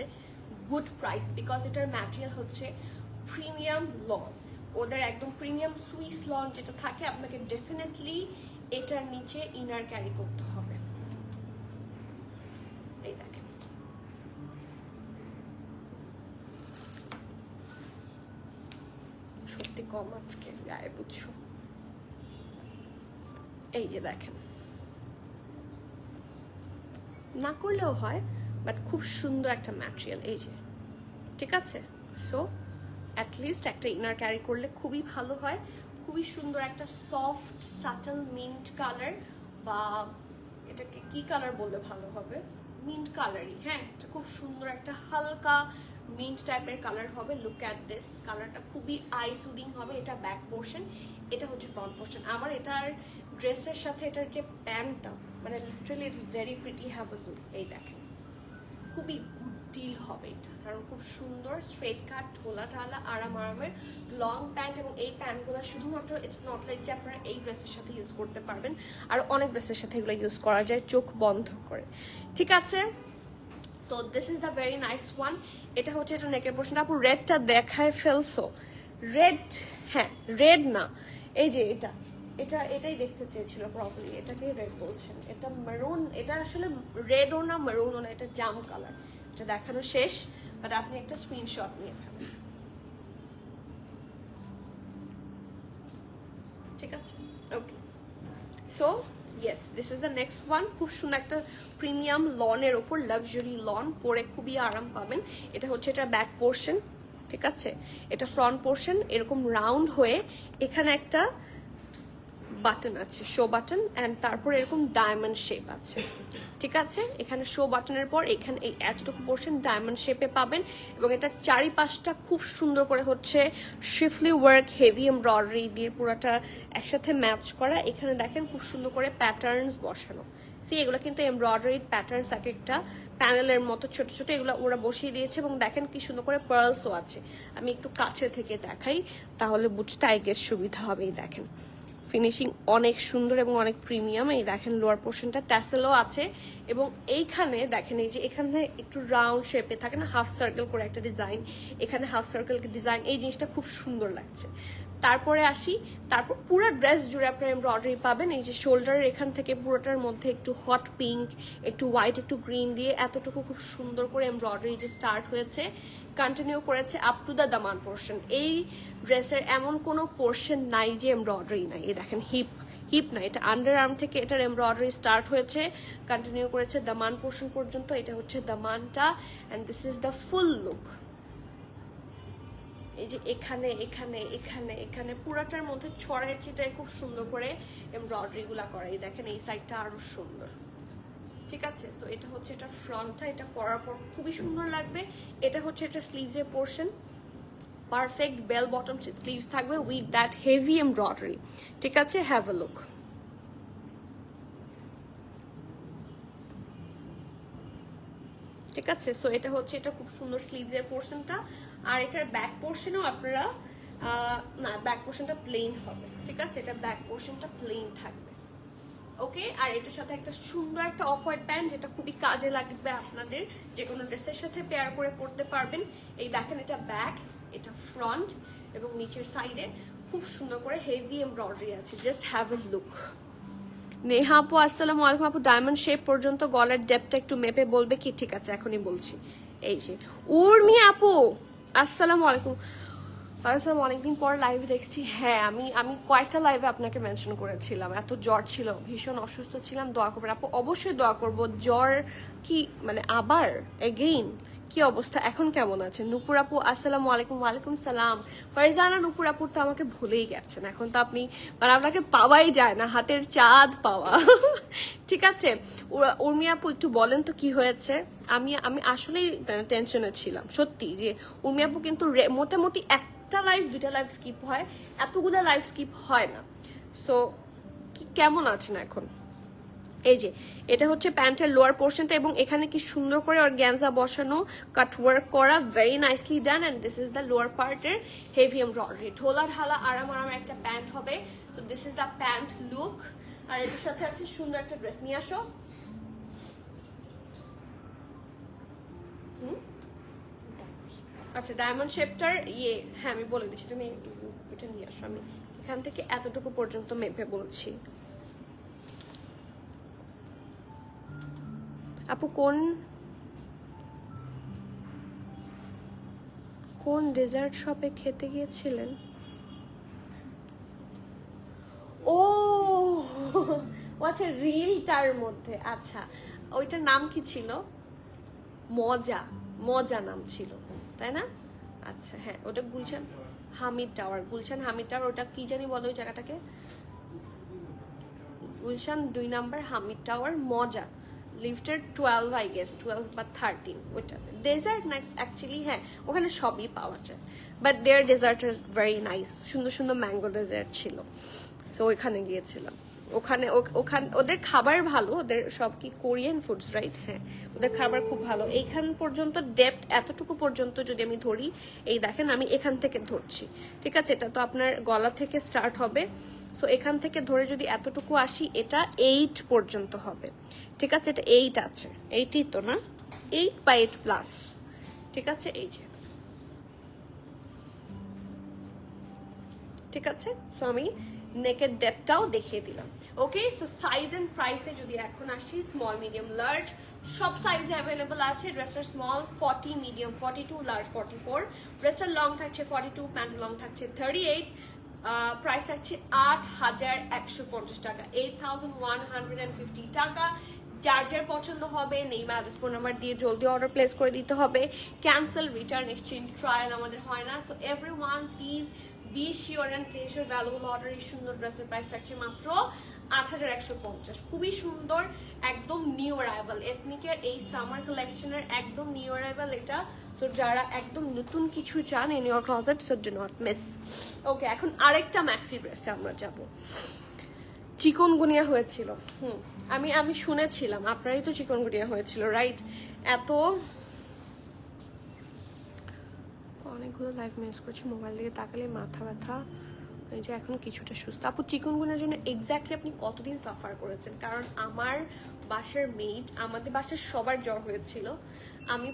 গুড প্রাইস, বিকজ এটার ম্যাটেরিয়াল হচ্ছে প্রিমিয়াম লন। ওদের একদম প্রিমিয়াম সুইস লন যেটা থাকে, আপনাকে ডেফিনেটলি এটার নিচে ইনার ক্যারি করতে হবে। এই দেখেন, সত্যি কম আজকে গায়ে বুঝছো। এই যে দেখেন, না করলেও হয় বাট খুব সুন্দর একটা ম্যাটেরিয়াল। এই যে ঠিক আছে, সো অ্যাটলিস্ট একটা ইনার ক্যারি করলে খুবই ভালো হয়। খুবই সুন্দর একটা সফট সাটল মিন্ট কালার, বা এটাকে কি কালার বললে ভালো হবে, মিন্ট কালারই, হ্যাঁ এটা খুব সুন্দর একটা হালকা মিন্ট টাইপের কালার হবে। লুক অ্যাট দিস, কালারটা খুবই আই সুদিং হবে। এটা ব্যাক পোর্শন, এটা হচ্ছে ফ্রন্ট পোর্শন। আমার এটার ড্রেসের সাথে এটার যে প্যান্টটা মানে literally it's very pretty, have a look. এই দেখেন খুবই গুড ডিল হবে এটা, কারণ খুব সুন্দর স্ট্রেট কাট ঢোলা ঢালা আরামের লং প্যান্ট। এবং এই প্যান্টগুলো শুধুমাত্র ইটস নট লাইক যে আপনারা এই ড্রেসের সাথে ইউজ করতে পারবেন, আর অনেক ড্রেসের সাথে এগুলো ইউজ করা যায় চোখ বন্ধ করে, ঠিক আছে। So this is the very nice one. এটা হচ্ছে এটা নেকের পোর্শন। আপু রেডটা দেখায় ফেলছো? রেড, হ্যাঁ রেড না, এই যে এটা এটা এটাই দেখতে চেয়েছিল প্রপারলি, এটাকে রেড বলছেন। এটা মেরুন, এটা আসলে রেডও না মেরুনও না, এটা জাম কালার। এটা দেখানো শেষ, বাট আপনি একটা স্ক্রিনশট নিয়ে ফেলেন, ঠিক আছে? Okay, so yes this is the next one. খুব সুন্দর একটা প্রিমিয়াম লনের ওপর লাক্সারি লন, পরে খুবই আরাম পাবেন। এটা হচ্ছে এটা ব্যাক পোর্শন, ঠিক আছে। এটা ফ্রন্ট পোর্শন এরকম রাউন্ড হয়ে এখানে একটা বাটন আছে, শো বাটন, অ্যান্ড তারপর এরকম ডায়মন্ড শেপ আছে, ঠিক আছে। এখানে শো বাটনের পর এখানে এই এতটুকু পোর্শন ডায়মন্ড শেপে পাবেন। এবং এটা চারিপাশটা খুব সুন্দর করে হচ্ছে শিফলি ওয়ার্ক হেভি এমব্রয়ডারি দিয়ে পুরোটা একসাথে ম্যাচ করা। এখানে দেখেন খুব সুন্দর করে প্যাটার্নস বসানো। সি এগুলো কিন্তু এমব্রয়ডারিড প্যাটার্নস, এক একটা প্যানেলের মতো ছোট ছোট এগুলো ওরা বসিয়ে দিয়েছে। এবং দেখেন কি সুন্দর করে পার্লসও আছে। আমি একটু কাছে থেকে দেখাই, তাহলে বুঝতে আই গেস সুবিধা হবে। এই দেখেন ফিনিশিং অনেক সুন্দর এবং অনেক প্রিমিয়াম। এই দেখেন লোয়ার পোর্শনটা ট্যাসেলও আছে। এবং এইখানে দেখেন এই যে এখানে একটু রাউন্ড শেপে থাকে না, হাফ সার্কেল করে একটা ডিজাইন, এখানে হাফ সার্কেল ডিজাইন, এই জিনিসটা খুব সুন্দর লাগছে। তারপরে আসি, তারপর পুরো ড্রেস জুড়ে আপনার এমব্রয়ডারি পাবেন। এই যে শোল্ডারের এখান থেকে পুরোটার মধ্যে একটু হট পিঙ্ক, একটু হোয়াইট, একটু গ্রিন দিয়ে এতটুকু খুব সুন্দর করে এমব্রয়ডারি যে স্টার্ট হয়েছে, কন্টিনিউ করেছে up to the Daman portion. এই ড্রেসের এমন কোনো পোর্শন নাই যে এমব্রয়ডারি নাই। এই দেখেন হিপ না, এটা আন্ডার আর্ম থেকে এটার এমব্রয়ডারি স্টার্ট হয়েছে, কন্টিনিউ করেছে দামান পোর্শন পর্যন্ত। এটা হচ্ছে দামানটা, and this is the full look. এই যে এখানে এখানে এখানে এখানে পুরাটার মধ্যে ছড়ায় ছিটায় খুব সুন্দর করে এমব্রয়ডারি গুলা করা। এই দেখেন এই সাইডটা আরো সুন্দর, ঠিক আছে। সো এটা হচ্ছে এটা ফ্রন্টটা, এটা পরার পর খুবই সুন্দর লাগবে। এটা হচ্ছে এটা স্লিভসের portion, perfect bell bottom sleeves থাকবে উইথ দ্যাট হেভি এমব্রয়ডারি, ঠিক আছে। Have a look. ঠিক আছে, সো এটা হচ্ছে এটা খুব সুন্দর স্লিভসের পোর্শনটা। আর এটার ব্যাক পোর্শনও আপনারা না, ব্যাক পোর্শনটা প্লেন হবে, ঠিক আছে। এটার ব্যাক পোর্শনটা প্লেন থাকবে, ওকে। আর এটার সাথে একটা সুন্দর একটা অফ হোয়াইট প্যান্ট, যেটা খুবই কাজে লাগবে আপনাদের, যে কোনো ড্রেসের সাথে পেয়ার করে পরতে পারবেন। এই দেখেন এটা ব্যাক, এটা ফ্রন্ট, এবং নিচের সাইডে খুব সুন্দর করে হেভি এমব্রয়ডারি আছে। Just have a look. Neha আপু আসসালামু আলাইকুম। আপু ডায়মন্ড শেপ পর্যন্ত গলার ডেপটা একটু মেপে বলবে কি? ঠিক আছে, এখনই বলছি। এই যে উর্মি আপু আসসালামু আলাইকুম। আসসালাম, অনেকদিন পর লাইভ দেখছি। হ্যাঁ, আমি কয়েকটা লাইভে আপনাকে মেনশন করেছিলাম। এত জ্বর ছিল, ভীষণ অসুস্থ ছিলাম, দোয়া করবেন আপু। অবশ্যই দোয়া করবো। জ্বর কি মানে আবার এগেইন? কি অবস্থা, এখন কেমন আছেন? নুপুর আপু আসসালামু আলাইকুম। ওয়ালাইকুম সালাম। ফারজানা নুপুর আপুর তো আমাকে ভুলেই গেছেন, এখন তো আপনি মানে আপনাকে পাওয়াই যায় না, হাতের চাঁদ পাওয়া। ঠিক আছে, উর্মি আপু একটু বলেন তো কি হয়েছে? আমি আসলেই টেনশনে ছিলাম সত্যি, যে উর্মি আপু কিন্তু মোটামুটি একটা লাইভ দুইটা লাইভ স্কিপ হয়, এতগুলো লাইভ স্কিপ হয় না। সো কেমন আছেন এখন? এই যে এটা হচ্ছে প্যান্টের লোয়ার পোর্শনটা, এবং এখানে কি সুন্দর করে অর্গানজা বসানো, কাট ওয়ার্ক করা, very nicely done. And this is the lower পার্টের হেভি এমব্রয়ডারি, ঢোলা ঢালা আরাম একটা প্যান্ট হবে। তো this is the pant look. আর এটার সাথে আছে সুন্দর একটা ড্রেস। নিয়ে আসো। আচ্ছা, ডায়মন্ড শেপটার ইয়ে, হ্যাঁ আমি বলে দিচ্ছি, তুমি এটা নিয়ে আসো। আমি এখান থেকে এতটুকু পর্যন্ত মেপে বলছি। আপু কোন ডেজার্ট শপে খেতে গিয়েছিলেন? ও আচ্ছা, রিলটার মধ্যে, আচ্ছা ওইটার নাম কি ছিল? মজা নাম ছিল, তাই না? আচ্ছা হ্যাঁ, ওটা গুলশান হামিদ টাওয়ার, গুলশান হামিদ টাওয়ার। ওটা কি জানি বলো ওই জায়গাটাকে? গুলশান 2 নম্বর হামিদ টাওয়ার। মজা, লিফটের 12 আই গেস, 12 বা 13 ওইটাতে। ডেজার্ট না অ্যাকচুয়ালি, হ্যাঁ ওখানে সবই পাওয়া যায়, but their dessert is very nice, সুন্দর সুন্দর ম্যাঙ্গো ডেজার্ট ছিল। সো ওইখানে গিয়েছিলাম। ওখানে ওদের খাবার ভালো, ওদের সব কি কোরিয়ান ফুডস রাইট, হ্যাঁ ওদের খাবার খুব ভালো। এইখান পর্যন্ত ডেপথ এতটুকু পর্যন্ত যদি আমি ধরি, এই দেখেন আমি এখান থেকে ধরছি, ঠিক আছে, এটা তো আপনার গলা থেকে স্টার্ট হবে। সো এখান থেকে ধরে যদি এতটুকু আসি, এটা 8 পর্যন্ত হবে, ঠিক আছে, এটা 8 আছে, 8ই তো না, 8 বা 8 প্লাস, ঠিক আছে, এই যে, ঠিক আছে। সো আমি নেকের ডেপটাও দেখিয়ে দিলাম। ওকে, সো সাইজ এন্ড প্রাইসে যদি এখন আসি, স্মল মিডিয়াম লার্জ সব সাইজে অ্যাভেলেবল আছে। ড্রেসটার স্মল 40, মিডিয়াম 42, লার্জ 44, ড্রেসটার লং থাকছে 42, প্যান্ট লং থাকছে 38। প্রাইস থাকছে 8150 টাকা, 8150 টাকা। যার যার পছন্দ হবে নেই ম্যারেজ ফোন নাম্বার দিয়ে জলদি অর্ডার প্লেস করে দিতে হবে। ক্যান্সেল, রিটার্ন, এক্সচেঞ্জ, ট্রায়াল আমাদের হয় না। So everyone please be sure and place your valuable order. এই সুন্দর ড্রেসের প্রাইস থাকছে মাত্র 8150। খুবই সুন্দর, একদম নিউ অ্যারাইভাল এথনিকের এই সামার কালেকশনের, একদম নিউ অ্যারাইভাল এটা। সো যারা একদম নতুন কিছু চান in your closet, so do not miss. Okay, এখন আরেকটা ম্যাক্সি ড্রেসে আমরা যাব। চিকনগুনিয়া হয়েছিল, আমি শুনেছিলাম আপনারই তো চিকনগুনিয়া হয়েছিল রাইট। এত অনেকগুলো লাইভ মিস করছি, মোবাইল দিকে তাকালে মাথা ব্যথা, এই যে এখন কিছুটা সুস্থ। আপু চিকনগুনিয়ার জন্য এক্স্যাক্টলি আপনি কতদিন সাফার করেছেন? কারণ আমার বাসার মেড, আমাদের বাসার সবার জ্বর হয়েছিল। আমি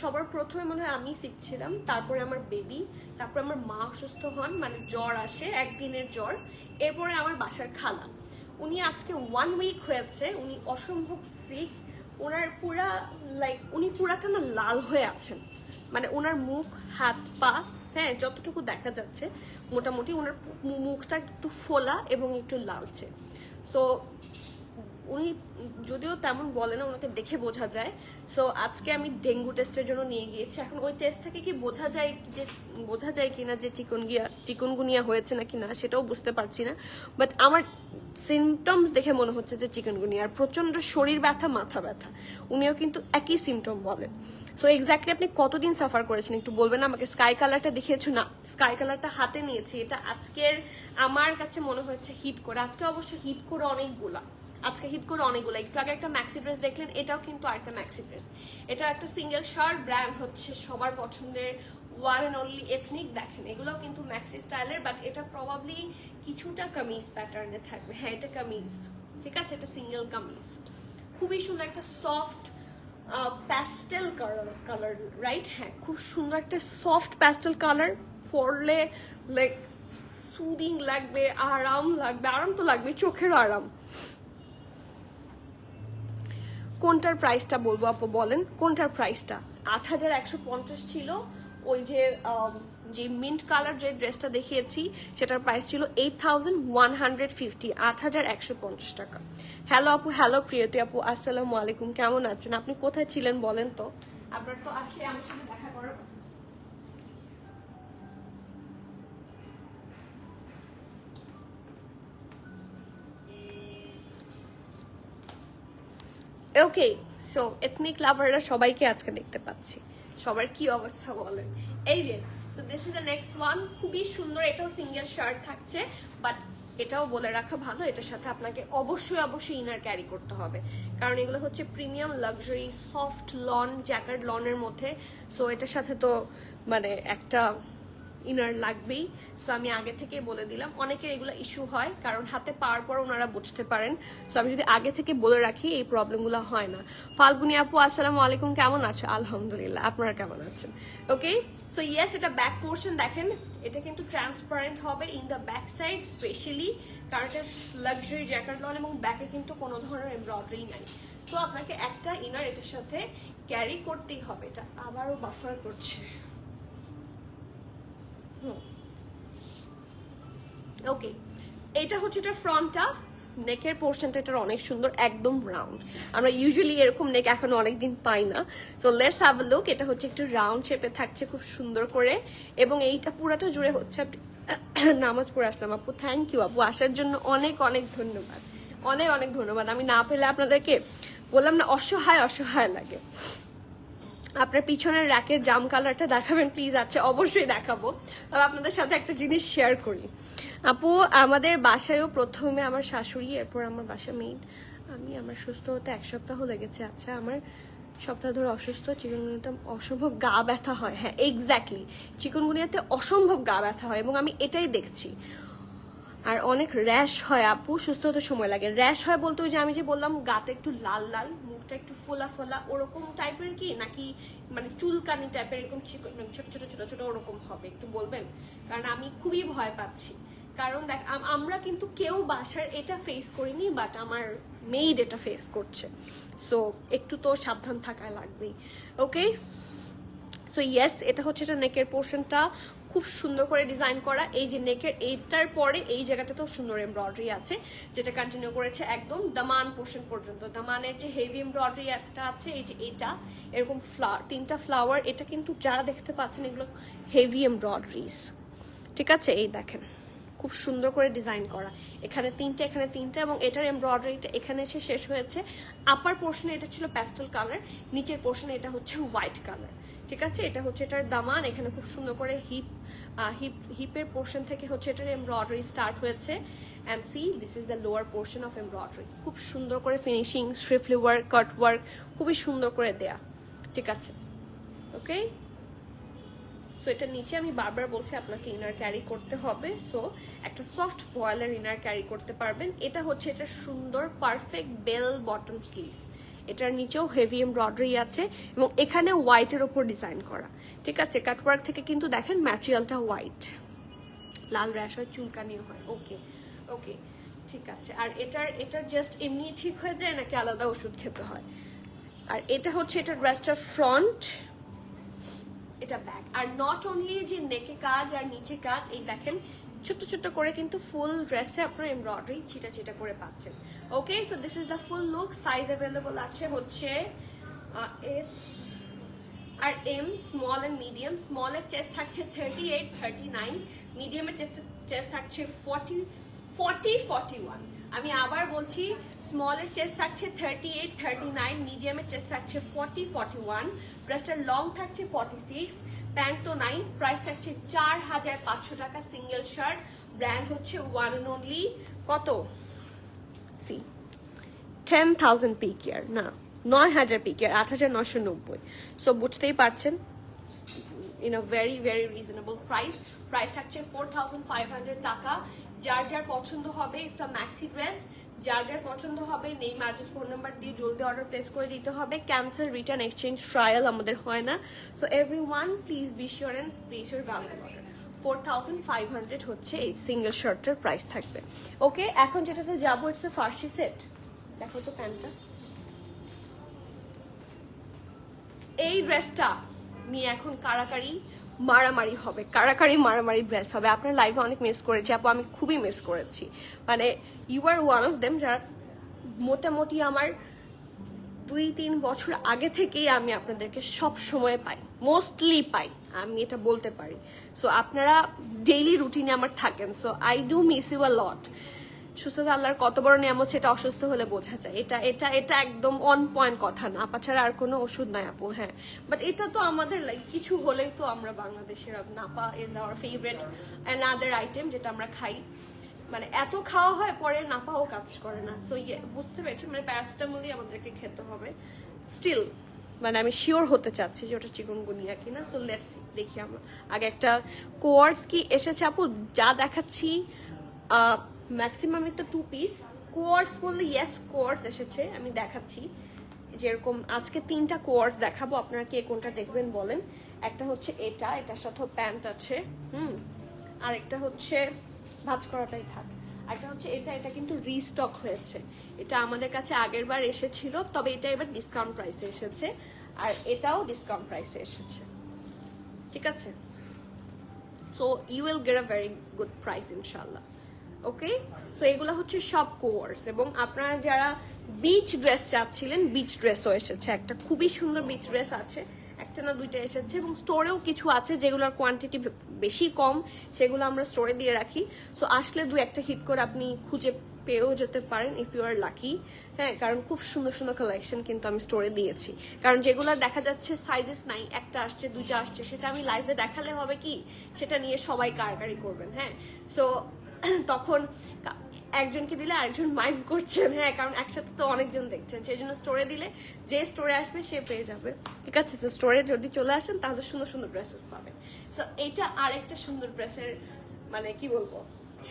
সবার প্রথমে মনে হয় আমি শিখছিলাম, তারপরে আমার বেবি, তারপরে আমার মা অসুস্থ হন, মানে জ্বর আসে, একদিনের জ্বর। এরপরে আমার বাসার খালা, উনি আজকে 1 উইক হয়েছে, উনি অসম্ভব সিক। ওনার পুরা উনি পুরাটা না লাল হয়ে আছেন, মানে ওনার মুখ, হাত, পা, হ্যাঁ যতটুকু দেখা যাচ্ছে মোটামুটি ওনার মুখটা একটু ফোলা এবং একটু লালচে। সো উনি যদিও তেমন বলে না, ওনাকে দেখে বোঝা যায়। সো আজকে আমি ডেঙ্গু টেস্টের জন্য নিয়ে গিয়েছি। এখন ওই টেস্ট থেকে কি বোঝা যায় কিনা যে চিকনগুনিয়া হয়েছে নাকি না সেটাও বুঝতে পারছি না, বাট আমার সিমটমস দেখে মনে হচ্ছে যে চিকনগুনিয়া। আর প্রচন্ড শরীর ব্যথা, মাথা ব্যথা, উনিও কিন্তু একই সিমটম বলেন। সো এক্স্যাক্টলি আপনি কতদিন সাফার করেছেন একটু বলবেন আমাকে? স্কাই কালারটা দেখিয়েছো না, স্কাই কালারটা হাতে নিয়েছি, এটা আজকের আমার কাছে মনে হচ্ছে হিট করে। আজকে অবশ্য হিট করে অনেকগুলা, একটু আগে একটা ম্যাক্সি ড্রেস দেখলেন, এটাও কিন্তু আরেকটা ম্যাক্সি ড্রেস। এটা একটা সিঙ্গেল শার্ট, ব্র্যান্ড হচ্ছে সবার পছন্দের ওয়ান অ্যান্ড অনলি এথনিক। দেখেন এগুলোও কিন্তু ম্যাক্সি স্টাইলের, বাট এটা প্রবাবলি কিছুটা কামিজ প্যাটার্নে থাকবে। হ্যাঁ এটা কামিজ, ঠিক আছে, এটা সিঙ্গেল কামিজ। খুবই সুন্দর একটা সফট প্যাস্টেল কালার রাইট, হ্যাঁ খুব সুন্দর একটা সফট প্যাস্টেল কালার। পরলে লাইক সুদিং লাগবে, আরাম তো লাগবে, চোখেরও আরাম। কোনটার প্রাইসটা বলবো আপু বলেন, কোনটার প্রাইসটা? 8150 ছিল। ওই যে মিন্ট কালার যে ড্রেসটা দেখিয়েছি সেটার প্রাইস ছিল 8150, 8150 টাকা। হ্যালো আপু, হ্যালো প্রিয়তি আপু, আসসালামু আলাইকুম, কেমন আছেন আপনি? কোথায় ছিলেন বলেন তো? আপনার তো আসে আমার সাথে দেখা করার। ওকে, সো এথনিক লাভাররা সবাইকে আজকে দেখতে পাচ্ছি, সবার কি অবস্থা বলেন। এই যে so this is the next one, খুবই সুন্দর। এটাও সিঙ্গেল শার্ট থাকছে, বাট এটাও বলে রাখা ভালো, এটার সাথে আপনাকে অবশ্যই ইনার ক্যারি করতে হবে, কারণ এগুলো হচ্ছে premium luxury soft lawn, jacket লনের মধ্যে। সো এটার সাথে তো মানে একটা ইনার লাগবেই। সো আমি আগে থেকে বলে দিলাম, অনেকের এগুলো ইস্যু হয় কারণ হাতে পাওয়ার পর ওনারা বুঝতে পারেন। সো আমি যদি আগে থেকে বলে রাখি এই প্রবলেমগুলো হয় না। ফাল্গুনি আপু আসসালামু আলাইকুম, কেমন আছো? আলহামদুলিল্লাহ, আপনারা কেমন আছেন? ওকে, সো ইয়েস, এটা ব্যাক পোর্শন দেখেন, এটা কিন্তু ট্রান্সপারেন্ট হবে in the back side specially, কারণ এটা লাক্সারি জ্যাকেট লন এবং ব্যাকে কিন্তু কোনো ধরনের এমব্রয়ডারি নাই। সো আপনাকে একটা ইনার এটার সাথে ক্যারি করতেই হবে। এটা আবারও বাফার করছে। ওকে, এটা হচ্ছে এটা ফ্রন্টটা, নেকের পোর্শনটা এটার অনেক সুন্দর, একদম রাউন্ড। আমরা ইউজুয়ালি এরকম নেক এখন অনেকদিন পাই না। So let's have a look. এটা হচ্ছে একটু রাউন্ড শেপে থাকছে, খুব সুন্দর করে, এবং এইটা পুরাটা জুড়ে হচ্ছে। নামাজ পড়ে আসলাম আপু, থ্যাংক ইউ আপু, আসার জন্য অনেক ধন্যবাদ, অনেক ধন্যবাদ। আমি না পেলে আপনাদেরকে বললাম না অসহায় অসহায় লাগে। আপনার পিছনের র্যাকের জাম কালারটা দেখাবেন প্লিজ? আচ্ছা অবশ্যই দেখাবো। তবে আপনাদের সাথে একটা জিনিস শেয়ার করি আপু, আমাদের বাসায়ও প্রথমে আমার শাশুড়ি, এরপর আমার বাসা মেইড, আমি আমার সুস্থ হতে 1 সপ্তাহ লেগেছে। আচ্ছা আমার সপ্তাহ ধরে অসুস্থ, চিকুনগুনিয়াতে অসম্ভব গা ব্যথা হয়। হ্যাঁ এক্স্যাক্টলি, চিকুনগুনিয়াতে অসম্ভব গা ব্যথা হয় এবং আমি এটাই দেখছি। আর অনেক র্যাশ হয় আপু, সুস্থ হতে সময় লাগে। র্যাশ হয় বলতে ওই যে আমি যে বললাম গাটা একটু লাল লাল, মুখটা একটু ফোলা ফোলা, ওরকম টাইপের কি নাকি মানে চুলকানি টাইপের এরকম ছোট ছোট ছোট ছোট ওরকম হবে একটু বলবেন? কারণ আমি খুবই ভয় পাচ্ছি। কারণ দেখ আমরা কিন্তু কেউ বাসার এটা ফেস করিনি, বাট আমার মেইড এটা ফেস করছে। সো একটু তো সাবধান থাকা লাগবেই। ওকে, সো ইয়েস, এটা হচ্ছে এটা নেকের পোর্শনটা খুব সুন্দর করে ডিজাইন করা। এই যে নেকের এইটার পরে এই জায়গাটাতেও সুন্দর এমব্রয়ডারি আছে, যেটা কন্টিনিউ করেছে একদম দামান পোর্শন পর্যন্ত। দামানের যে হেভি এমব্রয়ডারি একটা আছে, এই যে এটা এরকম তিনটা ফ্লাওয়ার, এটা কিন্তু যারা দেখতে পাচ্ছেন এগুলো হেভি এমব্রয়ডারিজ, ঠিক আছে? এই দেখেন খুব সুন্দর করে ডিজাইন করা, এখানে তিনটা এখানে তিনটা, এবং এটার এমব্রয়ডারিটা এখানে এসে শেষ হয়েছে। আপার পোর্শনে এটা ছিল প্যাস্টেল কালার, নিচের পোর্শনে এটা হচ্ছে হোয়াইট কালার, ঠিক আছে? এটা হচ্ছে এটার দামান, এখানে খুব সুন্দর করে হিপের পোর্শন থেকে হচ্ছে এটার এমব্রয়ডারি স্টার্ট হয়েছে। And C this is the lower portion of embroidery, খুব সুন্দর করে ফিনিশিং, স্ট্রিফলি ওয়ার্ক, কাট ওয়ার্ক খুবই সুন্দর করে দেয়া, ঠিক আছে? ওকে, সো এটার নিচে আমি বারবার বলছি আপনাকে ইনার ক্যারি করতে হবে। সো একটা সফট ভয়েলের ইনার ক্যারি করতে পারবেন। এটা হচ্ছে এটা সুন্দর পারফেক্ট বেল বটম স্লিভস, এটার নিচেও হেভি এমব্রয়ডারি আছে এবং এখানে হোয়াইটের ওপর ডিজাইন করা, ঠিক আছে? কাটওয়ার্ক থেকে কিন্তু দেখেন ম্যাটেরিয়ালটা হোয়াইট, লাল র্যাশ হয়, চুলকানিও হয়। ওকে ওকে, ঠিক আছে। আর এটার জাস্ট এমনি ঠিক হয়ে যায় নাকি আলাদা ওষুধ খেতে হয়? আর এটা হচ্ছে এটা ড্রেসটার ফ্রন্ট, এটা ব্যাক। আর নট অনলি যে নেকে কাজ আর নিচে কাজ, এই দেখেন ছোট ছোট করে কিন্তু ফুল ড্রেসে আপনার এমব্রয়ডারি ছিটা ছিটা করে পাচ্ছেন। Okay, so this is the full look. Size available আছে হচ্ছে এস আর এম, স্মল এন্ড মিডিয়াম। স্মলের চেস্ট থাকছে 38, 39, মিডিয়ামের চেস্ট থাকছে 40, 41। আমি আবার বলছি, স্মলের চেস্ট থাকছে 38, 39, মিডিয়ামের চেস্ট থাকছে 40, 41, ব্রেস্টের লং থাকছে 46, প্যান্ট তো নাই। প্রাইস থাকছে 4500 টাকা সিঙ্গেল শার্ট। ব্র্যান্ড হচ্ছে ওয়ান অ্যান্ড অনলি কত? সি 10,000 পিকেয়ার, না 9000 পিকেয়ার, 8990। সো বুঝতেই পারছেন in a very very reasonable price. Price থাকছে 4500 টাকা। যার যার পছন্দ হবে, ইটস আ ম্যাক্সি ড্রেস, যার যার পছন্দ হবে নেম অ্যাড্রেস ফোন নাম্বার দিয়ে জলদি অর্ডার প্লেস করে দিতে হবে। ক্যান্সেল, রিটার্ন, এক্সচেঞ্জ, ট্রায়াল আমাদের হয় না। So everyone please be sure and place your valuable order. 4500 হচ্ছে এই সিঙ্গেল শার্টের প্রাইস থাকবে। ওকে, এখন যেটাতে যাবো ইটস এ ফার্সি সেট। দেখো তো প্যান্টটা, এই ড্রেসটা নিয়ে এখন কারাকারি মারামারি হবে, কারাকারি মারামারি ড্রেস হবে। আপনার লাইফে অনেক মিস করেছি আপু, আমি খুবই মিস করেছি। মানে you are one of them, যারা মোটামুটি আমার 2-3 বছর আগে থেকেই আমি আপনাদেরকে সব সময় পাই, মোস্টলি পাই, আমি এটা বলতে পারি। সো আপনারা ডেইলি রুটিনে আমার থাকেন। So I do miss you a lot. সুস্থতা আল্লাহর কত বড় নিয়ামত, সেটা অসুস্থ হলে বোঝা যায়। এটা এটা এটা একদম অন পয়েন্ট কথা না, আপা ছাড়া আর কোনো ওষুধ নাই আপু। হ্যাঁ, বাট এটা তো আমাদের লাইক কিছু হলেই তো আমরা বাংলাদেশের, Napa is our favourite another item যেটা আমরা খাই। মানে এত খাওয়া হয় পরে নাপাও কাজ করে না। সো বুঝতে পেরেছি, মানে প্যারাসিটামলই আমাদেরকে খেতে হবে স্টিল। মানে আমি শিওর হতে চাচ্ছি যে ওটা চিকুনগুনিয়া কিনা। সো লেটস সি, দেখি আমরা আগে একটা কোয়ার্স কি এসেছে আপু, যা দেখাচ্ছি ম্যাক্সিমামই তো 2 পিস। কোয়ার্স বললে ইয়েস কোয়ার্স এসেছে, আমি দেখাচ্ছি। যেরকম আজকে 3টা কোয়ার্স দেখাবো, আপনারা কে কোনটা দেখবেন বলেন। একটা হচ্ছে এটা, এটার সাথে প্যান্ট আছে, আর একটা হচ্ছে ভাঁজ করাটাই থাক। একটা হচ্ছে এটা, এটা কিন্তু রিস্টক হয়েছে। এটা আমাদের কাছে আগের বার এসেছিল, তবে এটা এবার ডিসকাউন্ট প্রাইসে এসেছে, আর এটাও ডিসকাউন্ট প্রাইসে এসেছে, ঠিক আছে? So you will get a very good price ইনশাল্লাহ। ওকে, সো এগুলো হচ্ছে সব কোয়ার্স। এবং আপনারা যারা বিচ ড্রেস চাচ্ছিলেন, বিচ ড্রেসও এসেছে, একটা খুবই সুন্দর বিচ ড্রেস আছে, একটা না দুইটা এসেছে, এবং স্টোরেও কিছু আছে যেগুলোর কোয়ান্টিটি বেশি কম, সেগুলো আমরা স্টোরে দিয়ে রাখি। সো আসলে দু একটা হিট করে আপনি খুঁজে পেয়েও যেতে পারেন ইফ ইউ আর লাকি। হ্যাঁ, কারণ খুব সুন্দর সুন্দর কালেকশন কিন্তু আমি স্টোরে দিয়েছি, কারণ যেগুলো দেখা যাচ্ছে সাইজেস নাই, একটা আসছে দুইটা আসছে, সেটা আমি লাইভে দেখালে হবে কি সেটা নিয়ে সবাই কারকারি করবেন। হ্যাঁ, সো তখন একজনকে দিলে আরেকজন মাইন্ড করছেন। হ্যাঁ, কারণ একসাথে তো অনেকজন দেখছেন, সেই জন্য স্টোরে দিলে যে স্টোরে আসবে সে পেয়ে যাবে। ঠিক আছে, সো স্টোরে যদি চলে আসেন তাহলে সুন্দর সুন্দর ড্রেসেস পাবেন। সো এটা আরেকটা সুন্দর ড্রেসের মানে কি বলবো,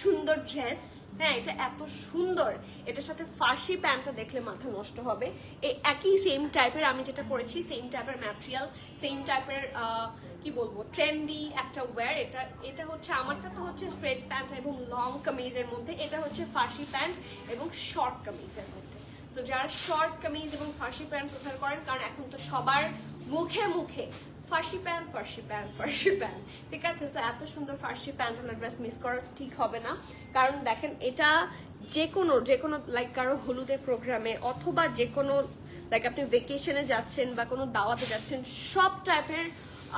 সুন্দর ড্রেস। হ্যাঁ, এটা এত সুন্দর, এটার সাথে ফার্সি প্যান্টটা দেখলে মাথা নষ্ট হবে। এই একই সেম টাইপের আমি যেটা পরেছি, সেম টাইপের ম্যাটেরিয়াল, সেম টাইপের কি বলবো ট্রেন্ডি একটা ওয়্যার। এটা হচ্ছে আমারটা তো হচ্ছে স্ট্রেট প্যান্ট এবং লং কামিজের মধ্যে, এটা হচ্ছে ফার্সি প্যান্ট এবং শর্ট কামিজের মধ্যে। তো যারা শর্ট কামিজ এবং ফার্সি প্যান্ট প্রেফার করেন, কারণ এখন তো সবার মুখে মুখে ফার্সি প্যান্ট ফার্সি প্যান্ট ফার্সি প্যান্ট, ঠিক আছে। সো এত সুন্দর ফার্সি প্যান্ট আর ড্রেস মিস করা ঠিক হবে না, কারণ দেখেন এটা যে কোনো লাইক কারো হলুদের প্রোগ্রামে অথবা যে কোনো লাইক আপনি ভেকেশনে যাচ্ছেন বা কোনো দাওয়াতে যাচ্ছেন, সব টাইপের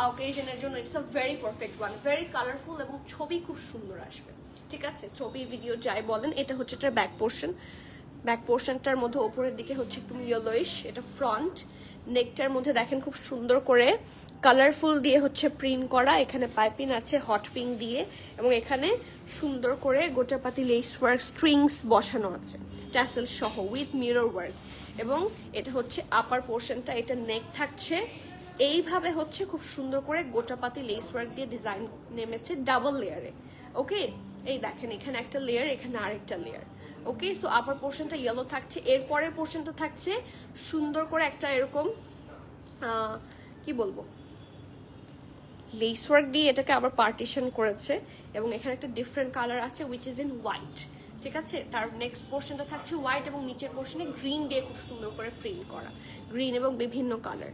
অকেশনের জন্য it's a very perfect one, very colourful এবং ছবি খুব সুন্দর আসবে। ঠিক আছে, ছবি ভিডিও যাই বলেন। এটা হচ্ছে এটার ব্যাক পোর্শনটার মধ্যে ওপরের দিকে হচ্ছে একটু ইয়েলোইশ, এটা ফ্রন্ট। নেকটার মধ্যে দেখেন খুব সুন্দর করে কালারফুল দিয়ে হচ্ছে প্রিন্ট করা, এখানে পাইপিং আছে হট পিঙ্ক দিয়ে, এবং এখানে সুন্দর করে গোটাপাতি লেস ওয়ার্ক স্ট্রিংস বসানো আছে ট্যাসেল সহ উইথ মিরর ওয়ার্ক। এবং এটা হচ্ছে আপার পোর্শনটা, এটা নেক থাকছে এইভাবে হচ্ছে খুব সুন্দর করে গোটাপাতি লেস ওয়ার্ক দিয়ে ডিজাইন নেমেছে ডাবল লেয়ারে। ওকে, এই দেখেন এখানে একটা লেয়ার, এখানে আরেকটা লেয়ার। ওকে, সো আপার পোর্শনটা ইয়েলো থাকছে, এর পরের পোর্শনটা থাকছে সুন্দর করে একটা এরকম কি বলবো লেস ওয়ার্ক দিয়ে এটাকে আবার পার্টিশন করেছে, এবং এখানে একটা ডিফারেন্ট কালার আছে উইচ ইজ ইন হোয়াইট। ঠিক আছে, তার নেক্সট পোর্শনটা থাকছে হোয়াইট, এবং নিচের পোর্শনে গ্রিন দিয়ে খুব সুন্দর করে প্রিন্ট করা, গ্রিন এবং বিভিন্ন কালার,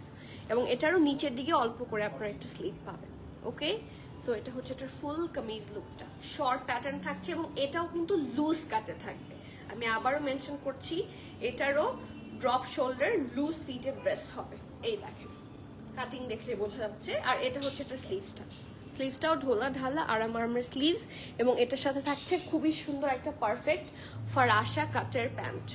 এবং এটারও নিচের দিকে অল্প করে আপনারা একটু স্লিপ পাবেন। ওকে, সো এটা হচ্ছে এটার ফুল কামিজ লুকটা, শর্ট প্যাটার্ন থাকছে, এবং এটাও কিন্তু লুজ কাটে থাকবে। আমি আবারও মেনশন করছি, এটারও ড্রপ শোল্ডার লুজ ফিটের ড্রেস হবে। এই দেখেন কাটিং দেখলে বোঝা যাচ্ছে। আর এটা হচ্ছে এটা স্লিভসটাও ঢোলা ঢালা আরামের স্লিভস, এবং এটার সাথে থাকছে খুবই সুন্দর একটা পারফেক্ট ফারাসা কাটের প্যান্ট।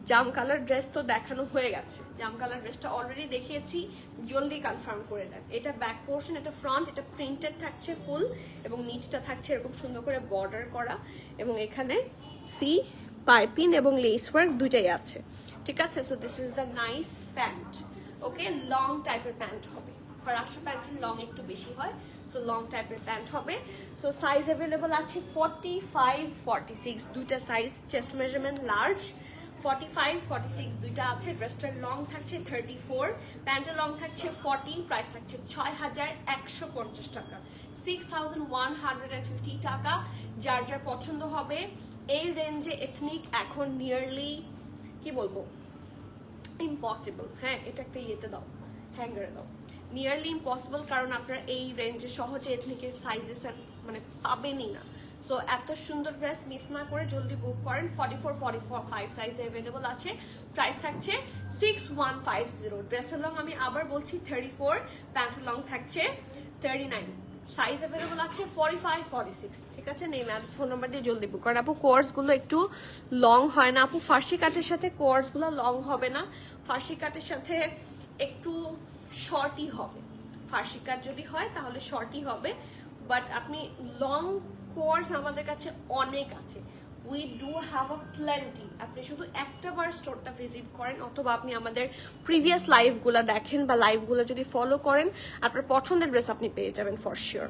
জাম কালার ড্রেস তো দেখানো হয়ে গেছে, জাম কালার ড্রেসটা অলরেডি দেখিয়েছি, জলদি কনফার্ম করে দেন। এটা ব্যাক পোর্শন, এটা ফ্রন্ট, এটা প্রিন্টেড থাকছে ফুল, এবং নিচটা থাকছে এরকম সুন্দর করে বর্ডার করা, এবং এখানে সি পাইপিং এবং লেস ওয়ার্ক দুইটাই আছে। ঠিক আছে, so this is the nice pant. Okay, long টাইপের প্যান্ট হবে, ফারাসা প্যান্টের লং একটু বেশি হয়, সো লং টাইপের প্যান্ট হবে। সো সাইজ অ্যাভেলেবল আছে 45, 46 দুইটা সাইজ, চেস্ট মেজারমেন্ট লার্জ, 45, 46 দুইটা আছে। ড্রেসটার লং থাকছে 34, প্যান্টের লং থাকছে 40, প্রাইস থাকছে 6150 টাকা, 6150 টাকা। যার যার পছন্দ হবে এই রেঞ্জে এথনিক এখন নিয়ারলি কি বলবো ইম্পসিবল। হ্যাঁ, এটা একটা ইয়েতে দাও, হ্যাঙ্গারে দাও, নিয়ারলি ইম্পসিবল, কারণ আপনারা এই রেঞ্জে সহজে এথনিকের সাইজেস মানে পাবেনই না। সো এত সুন্দর ড্রেস মিস না করে জলদি বুক করেন। 44, 45 সাইজে অ্যাভেলেবল আছে, প্রাইস থাকছে 6150। ড্রেসের লং আমি আবার বলছি 34, প্যান্টের লং থাকছে 39, সাইজ অ্যাভেলেবল আছে 45, 46। ঠিক আছে, নেই ম্যাডস ফোন নাম্বার দিয়ে জলদি বুক করেন। আপু কোর্সগুলো একটু লং হয় না আপু? ফার্সি কাটের সাথে কোর্সগুলো লং হবে না, ফার্সি কাটের সাথে একটু শর্টই হবে। ফার্সি কাট যদি হয় তাহলে শর্টই হবে, বাট আপনি লং কোর্স আমাদের কাছে অনেক আছে, we do have a plenty. আপনি শুধু একটা বার স্টোরটা ভিজিট করেন, অথবা আপনি আমাদের প্রিভিয়াস লাইভগুলো দেখেন বা লাইভগুলো যদি ফলো করেন, আপনার পছন্দের ড্রেস আপনি পেয়ে যাবেন for sure.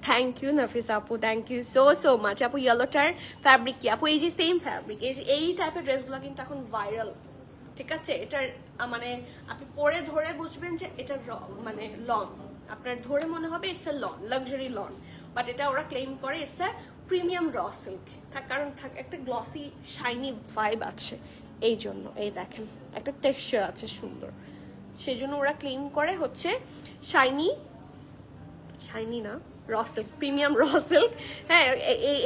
Thank you Nafisa আপু, থ্যাংক ইউ সো মাচ আপু। ইয়েলোটার ফ্যাব্রিক কি আপু? এই যে সেম ফ্যাব্রিক, এই টাইপের ড্রেসগুলো কিন্তু এখন ভাইরাল। ঠিক আছে, এটার মানে আপনি পরে ধরে বুঝবেন যে এটা মানে লং, আপনার ধরে মনে হবে it's a lawn, luxury lawn, but এটা ওরা ক্লেম করে it's a premium raw silk, কারণ একটা গ্লসি শাইনি ভাইব আছে এই জন্য। এই দেখেন একটা টেক্সচার আছে সুন্দর, সেই জন্য ওরা ক্লেম করে হচ্ছে শাইনি শাইনি না, raw silk, premium raw silk. হ্যাঁ,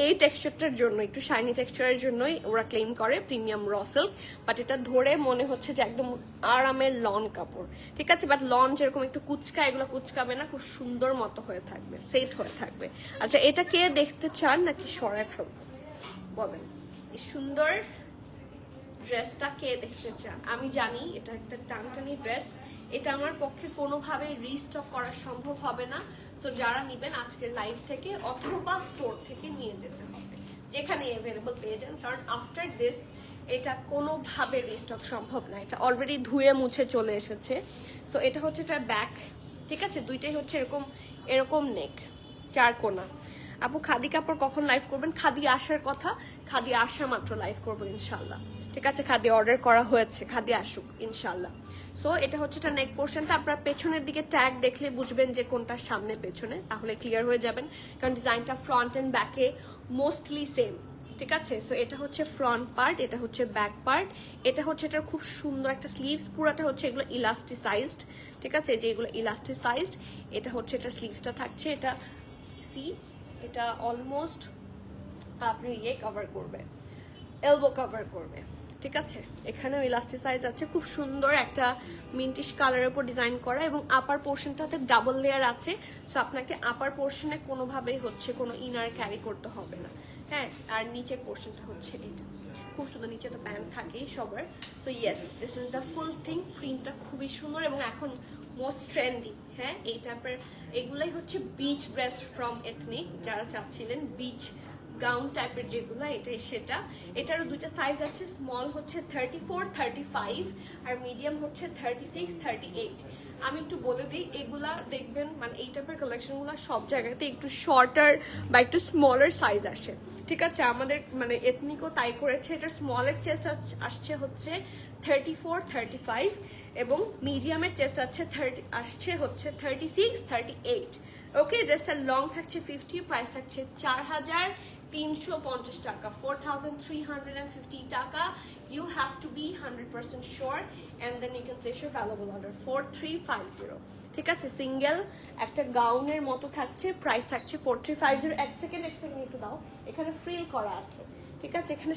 এই টেক্সচারটার জন্য, একটু শাইনি টেক্সচারের জন্যই ওরা ক্লেম করে প্রিমিয়াম র সিল্ক। বাট এটা ধরে মনে হচ্ছে যে একদম আরামের লন কাপড়, ঠিক আছে। বাট লন যেরকম একটু কুচকা, এগুলো কুচকাবে না, খুব সুন্দর মতো হয়ে থাকবে, সেট হয়ে থাকবে। আচ্ছা, এটা কে দেখতে চান নাকি সরাই ফেলবো বলেন? এই সুন্দর ড্রেসটা কে দেখতে চান? আমি জানি এটা একটা টানটানি ড্রেস, এটা আমার পক্ষে কোনোভাবে রিস্টক করা সম্ভব হবে না। তো যারা নেবেন আজকের লাইভ থেকে অথবা স্টোর থেকে নিয়ে যেতে হবে, যেখানে অ্যাভেলেবল পেয়ে যান, কারণ আফটার দিস এটা কোনোভাবে রিস্টক সম্ভব না। এটা অলরেডি ধুয়ে মুছে চলে এসেছে। সো এটা হচ্ছে এটার ব্যাক, ঠিক আছে। দুইটাই হচ্ছে এরকম এরকম নেক, 4 কোনা। আপু খাদি কাপড় কখন লাইভ করবেন? খাদি আসার কথা, খাদি আসা মাত্র লাইভ করবো ইনশাল্লাহ, ঠিক আছে। খাদি অর্ডার করা হয়েছে, খাদি আসুক ইনশাল্লাহ। সো এটা হচ্ছে এটা নেক পোর্শনটা। আপনার পেছনের দিকে ট্যাগ দেখলে বুঝবেন যে কোনটা সামনে পেছনে, তাহলে ক্লিয়ার হয়ে যাবেন, কারণ ডিজাইনটা ফ্রন্ট এন্ড ব্যাকে মোস্টলি সেম, ঠিক আছে। সো এটা হচ্ছে ফ্রন্ট পার্ট, এটা হচ্ছে ব্যাক পার্ট, এটা হচ্ছে এটার খুব সুন্দর একটা স্লিভস, পুরাটা হচ্ছে এগুলো ইলাস্টিসাইজড, ঠিক আছে, যে এগুলো ইলাস্টিসাইজড। এটা হচ্ছে এটা স্লিভসটা থাকছে, এটা সি, এটা অলমোস্ট আপনি কভার করবে, এলবো কভার করবে, ঠিক আছে। এখানেও ইলাস্টিসাইজ আছে, খুব সুন্দর একটা মিন্টিশ কালারের উপর ডিজাইন করা, এবং আপার পোর্শনটাতে ডাবল লেয়ার আছে। সো আপনাকে আপার পোর্শনে কোনোভাবেই হচ্ছে কোনো ইনার ক্যারি করতে হবে না, হ্যাঁ। আর নিচের পোর্শনটা হচ্ছে এটা, খুব সুন্দর, নিচে তো প্যান্ট থাকেই সবার। So yes, this is the full thing. প্রিন্টটা খুবই সুন্দর এবং এখন মোস্ট ট্রেন্ডি, হ্যাঁ। এই টাইপের এগুলাই হচ্ছে বিচ ড্রেস ফ্রম এথনিক, যারা চাচ্ছিলেন বিচ গাউন টাইপের যেগুলো, এটাই সেটা। এটারও দুইটা সাইজ আছে, স্মল হচ্ছে 34, 35, আর মিডিয়াম হচ্ছে 36, 38। আমি একটু বলে দিই, এগুলা দেখবেন মানে এই টাইপের কালেকশনগুলো সব জায়গাতে একটু শর্টার বা একটু স্মলার সাইজ আসে, ঠিক আছে। আমাদের মানে এথনিকও তাই করেছে। এটার স্মলের চেস্ট আসছে হচ্ছে 34, 35, এবং মিডিয়ামের চেস্ট আসছে হচ্ছে 36, 38। ওকে, ড্রেসটা লং থাকছে 50, প্রাইস থাকছে 4,350 টাকা, 4,350 টাকা। You have to be 100% sure and then you can place your valuable order. 4350, ঠিক আছে। সিঙ্গেল একটা গাউনের মতো থাকছে, প্রাইস থাকছে 4350। এক সেকেন্ড একটু দাও, এখানে ফ্রিল করা আছে, ঠিক আছে। এখানে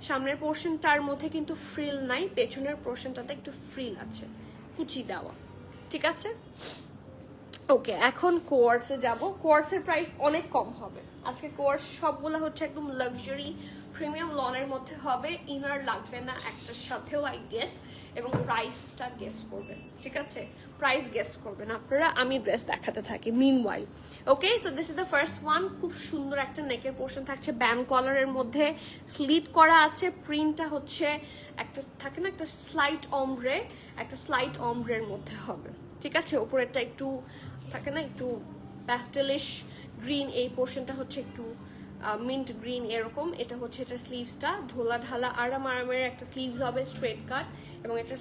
সামনের পোর্শনটার মধ্যে কিন্তু ফ্রিল নাই, পেছনের পোর্শনটাতে একটু ফ্রিল আছে, কুচি দেওয়া, ঠিক আছে। ওকে, এখন কোয়ার্সে যাব। কোয়ার্সের প্রাইস অনেক কম হবে আজকে। কোয়ার্স সবগুলো হচ্ছে একদম লাক্সারি প্রিমিয়াম লনের মধ্যে হবে, ইনার লাগবে না একটার সাথেও আই গেস, এবং প্রাইসটা গেস করবেন, ঠিক আছে। প্রাইস গেস করবেন আপনারা, আমি ড্রেস দেখাতে থাকি meanwhile. Okay, so this is the first one. খুব সুন্দর একটা নেকের পোর্শন থাকছে, ব্যান্ড কলারের মধ্যে স্লিট করা আছে। প্রিন্টটা হচ্ছে একটা থাকে না, একটা স্লাইট অমব্রের মধ্যে হবে, ঠিক আছে। ওপরেরটা একটু থাকে না, একটু প্যাস্টেলিশ গ্রিন, এই পোর্শনটা হচ্ছে একটু মিন্ট গ্রিন এরকম। এটা হচ্ছে এটা স্লিভসটা ঢোলা ঢালা আরামের একটা স্লিভস হবে, স্ট্রেট কাট, এবং এটা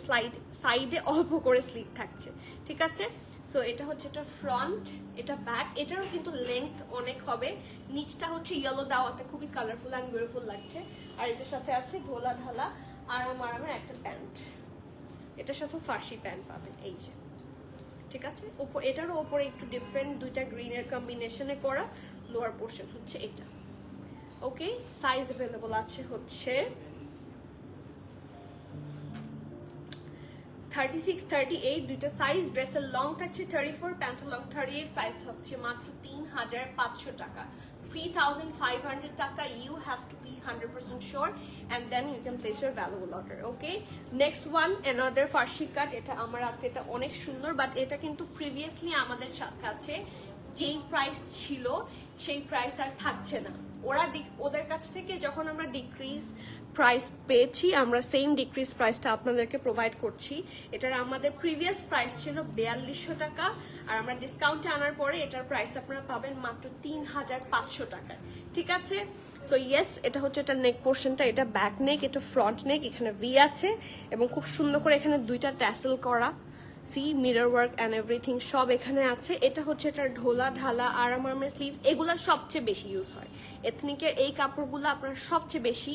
সাইডে অল্প করে স্লিভ থাকছে, ঠিক আছে। সো এটা হচ্ছে এটা ফ্রন্ট, এটা ব্যাক। এটারও কিন্তু লেন্থ অনেক হবে। নিচটা হচ্ছে ইয়েলো দেওয়াতে খুবই কালারফুল অ্যান্ড বিউটিফুল লাগছে। আর এটার সাথে আছে ঢোলা ঢালা আরামের একটা প্যান্ট, এটার সাথে ফার্সি প্যান্ট পাবেন, এই যে, ঠিক আছে। এটারও ওপরে একটু ডিফারেন্ট দুইটা গ্রিনের কম্বিনেশনে করা লোয়ার পোর্শন হচ্ছে এটা। ওকে, সাইজ अवेलेबल আছে হচ্ছে 36, 38, দুইটা সাইজ। ড্রেসের লং থাকছে 34, প্যান্টের লং 38। প্রাইস হচ্ছে মাত্র 3,500 টাকা, 3,500 টাকা। You have to be 100% sure and then you can place your valuable order. Okay, next one, another ফার্সি কাট। এটা আমার আছে, এটা অনেক সুন্দর, বাট এটা কিন্তু প্রিভিয়াসলি আমাদের কাছে যেই প্রাইস ছিল সেই প্রাইস আর থাকছে না। ওদের কাছ থেকে যখন আমরা ডিক্রিজ প্রাইস পেয়েছি, আমরা সেম ডিক্রিজ প্রাইসটা আপনাদেরকে প্রোভাইড করছি। এটার আমাদের প্রিভিয়াস প্রাইস ছিল 4200 টাকা, আর আমরা ডিসকাউন্টে আনার পরে এটার প্রাইস আপনারা পাবেন মাত্র 3,500 টাকায়, ঠিক আছে। সো ইয়েস, এটা হচ্ছে এটা নেক পোর্শনটা, এটা ব্যাক নেক, এটা ফ্রন্ট নেক, এখানে ভি আছে, এবং খুব সুন্দর করে এখানে দুইটা ট্যাসেল করা, see mirror work and everything সব এখানে আছে। এটা হচ্ছে এটা ঢোলা ঢালা আরামের স্লিভস, এগুলো সবচেয়ে বেশি ইউজ হয় এথনিকের। এই কাপড়গুলো আপনারা সবচেয়ে বেশি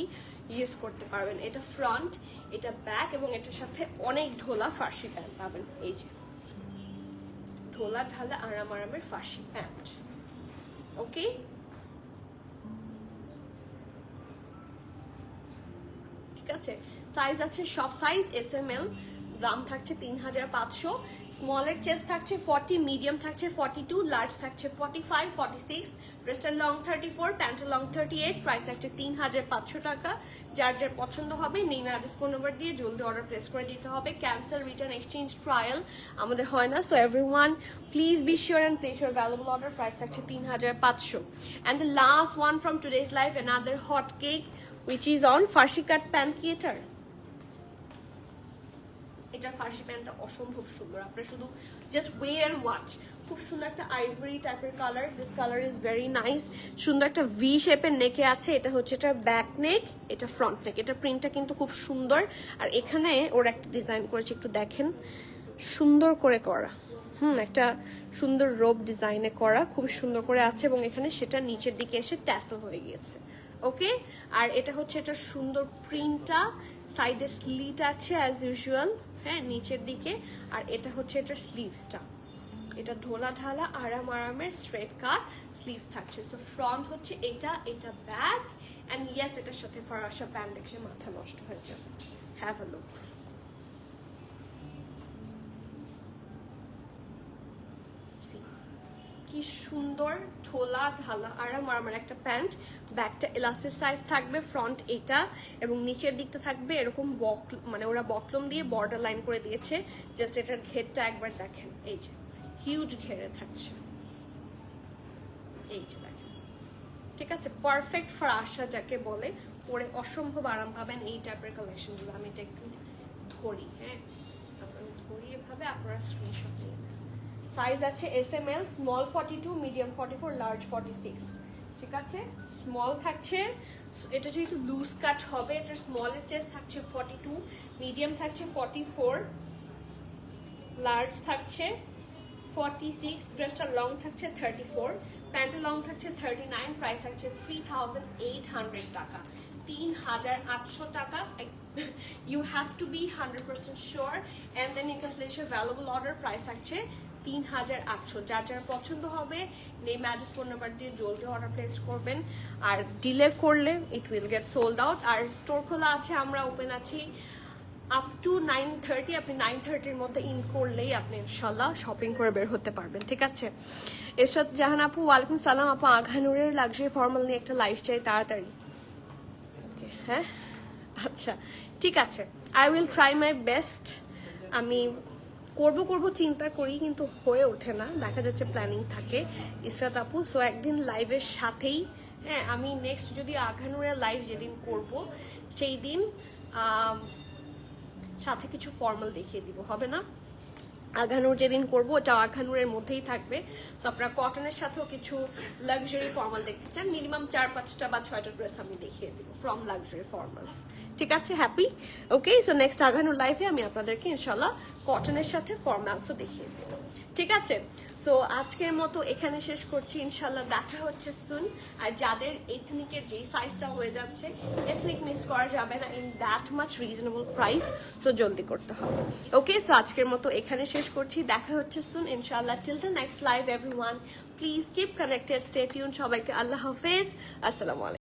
ইউজ করতে পারবেন। এটা ফ্রন্ট, এটা ব্যাক, এবং এটার সাথে অনেক ঢোলা ফার্সি প্যান্ট পাবেন, এই যে ঢোলা ঢালা আরামের ফার্সি প্যান্ট। ওকে, ঠিক আছে। সাইজ আছে সব সাইজ SML, দাম থাকছে 3500। স্মলের চেস্ট থাকছে 40, মিডিয়াম থাকছে 42, লার্জ থাকছে 45, 46, ড্রেসটার লং 34, প্যান্টের লং 38, প্রাইস থাকছে 3500 টাকা। যার যার পছন্দ হবে নেম অ্যাড্রেস ফোন নাম্বার দিয়ে জলদি অর্ডার প্লেস করে দিতে হবে। ক্যান্সেল, রিটার্ন, এক্সচেঞ্জ, ট্রায়াল আমাদের হয় না। So everyone please be sure and place your valuable order. Price থাকছে 3500। And the last one from today's life, another hot cake which is on Farsi cut pant কি এটার? এটার ফার্সি প্যান্টটা অসম্ভব সুন্দর, আপনারা শুধু জাস্ট ওয়্যার এন্ড ওয়াচ। খুব সুন্দর একটা আইভরি টাইপের colour, this colour is very nice. সুন্দর একটা ভি শেপের নেকে আছে, এটা হচ্ছে এটার ব্যাক নেক, এটা ফ্রন্ট নেক। এটা প্রিন্টটা কিন্তু খুব সুন্দর, আর এখানে ওর একটা ডিজাইন করেছে, একটু দেখেন, সুন্দর করে করা। একটা সুন্দর রোব ডিজাইনে করা, খুব সুন্দর করে আছে, এবং এখানে সেটা নিচের দিকে এসে ট্যাসেল হয়ে গিয়েছে। ওকে, আর এটা হচ্ছে এটার সুন্দর প্রিন্টটা, সাইডে স্লিট আছে অ্যাজ ইউজুয়াল, হ্যাঁ, নিচের দিকে। আর এটা হচ্ছে এটার স্লিভসটা, এটা ঢোলা ঢালা আরামের স্ট্রেট কাট স্লিভস থাকছে। সো ফ্রন্ট হচ্ছে এটা, এটা ব্যাক, অ্যান্ড ইয়েস এটার সাথে ফরাসা প্যান্ট দেখলে মাথা নষ্ট হয়ে যাবে। Have a look. কি সুন্দর ঢোলা ঢালা আরামের একটা প্যান্ট। ব্যাকটা এলাস্টিক সাইজ থাকবে, ফ্রন্ট এটা, এবং নিচের দিকটা থাকবে এরকম মানে ওরা বকলম দিয়ে বর্ডার লাইন করে দিয়েছে। জাস্ট এটার ঘেরটা একবার দেখেন, এই যে হিউজ ঘেরে থাকছে, এই যে দেখেন, ঠিক আছে। পারফেক্ট ফরাসা যাকে বলে, পরে অসম্ভব আরাম পাবেন এই টাইপের কালেকশনগুলো। আমি এটা একটু ধরি, হ্যাঁ, আপনারা ধরি এভাবে, আপনারা স্ক্রিনশট নিয়ে নেন। সাইজ আছে SML, স্মল 42, মিডিয়াম 44, লার্জ 46, ঠিক আছে। স্মল থাকছে, এটা যেহেতু লুজ কাট হবে, এটা স্মলের চেস্ট থাকছে 42, মিডিয়াম থাকছে 44, লার্জ থাকছে 46, ড্রেসটা লং থাকছে 34, প্যান্টের লং থাকছে 39, প্রাইস থাকছে 3800 টাকা, 3800 টাকা। You have to be 100% sure and then you can place your valuable order. Price থাকছে 3800। যার যার পছন্দ হবে নেম অ্যাড্রেস ফোন নাম্বার দিয়ে জলদি অর্ডার প্লেস করবেন, আর ডিলে করলে it will get sold out. আর স্টোর খোলা আছে, আমরা ওপেন আছি আপ টু 9:30। আপনি 9:30-র মধ্যে ইন করলেই আপনি ইনশাল্লাহ শপিং করে বের হতে পারবেন, ঠিক আছে। এরশাদ জাহান আপু, ওয়ালাইকুম সালাম আপু। আঘানুরের লাক্সারি ফর্মাল নিয়ে একটা লাইভ চাই তাড়াতাড়ি। হ্যাঁ, আচ্ছা, ঠিক আছে, I will try my best. আমি করব চিন্তা করি, কিন্তু হয়ে ওঠে না, দেখা যাচ্ছে প্ল্যানিং থাকে ইসরাত আপু। সো একদিন লাইভের সাথেই, হ্যাঁ, আমি নেক্সট যদি আঘানুরের লাইভ যেদিন করব সেই দিন সাথে কিছু ফর্মাল দেখিয়ে দিব, হবে না? আঘানুর যেদিন করবো ওটা আঘানুরের মধ্যেই থাকবে। তো আপনারা কটনের সাথেও কিছু লাক্সারি ফর্মাল দেখতে চান, মিনিমাম 4-5টা বা 6টা ড্রেস আমি দেখিয়ে দিব ফ্রম লাক্সারি ফর্মালস, ঠিক আছে। হ্যাপি? ওকে, সো নেক্সট আঘানুর লাইফে আমি আপনাদেরকে ইনশাল্লাহ কটনের সাথে ফর্মালসও দেখিয়ে দেব, ঠিক আছে। সো আজকের মতো এখানে শেষ করছি, ইনশাল্লাহ দেখা হচ্ছে সুন। আর যাদের এথনিকের যেই সাইজটা হয়ে যাচ্ছে, এথনিক মিস করা যাবে না in that much reasonable price, so জলদি করতে হবে। ওকে, সো আজকের মতো এখানে শেষ করছি, দেখা হচ্ছে সুন ইনশাল্লাহ। Till the next live everyone, please keep connected, stay tune. সবাইকে আল্লাহ হাফেজ, আসসালামু আলাইকুম।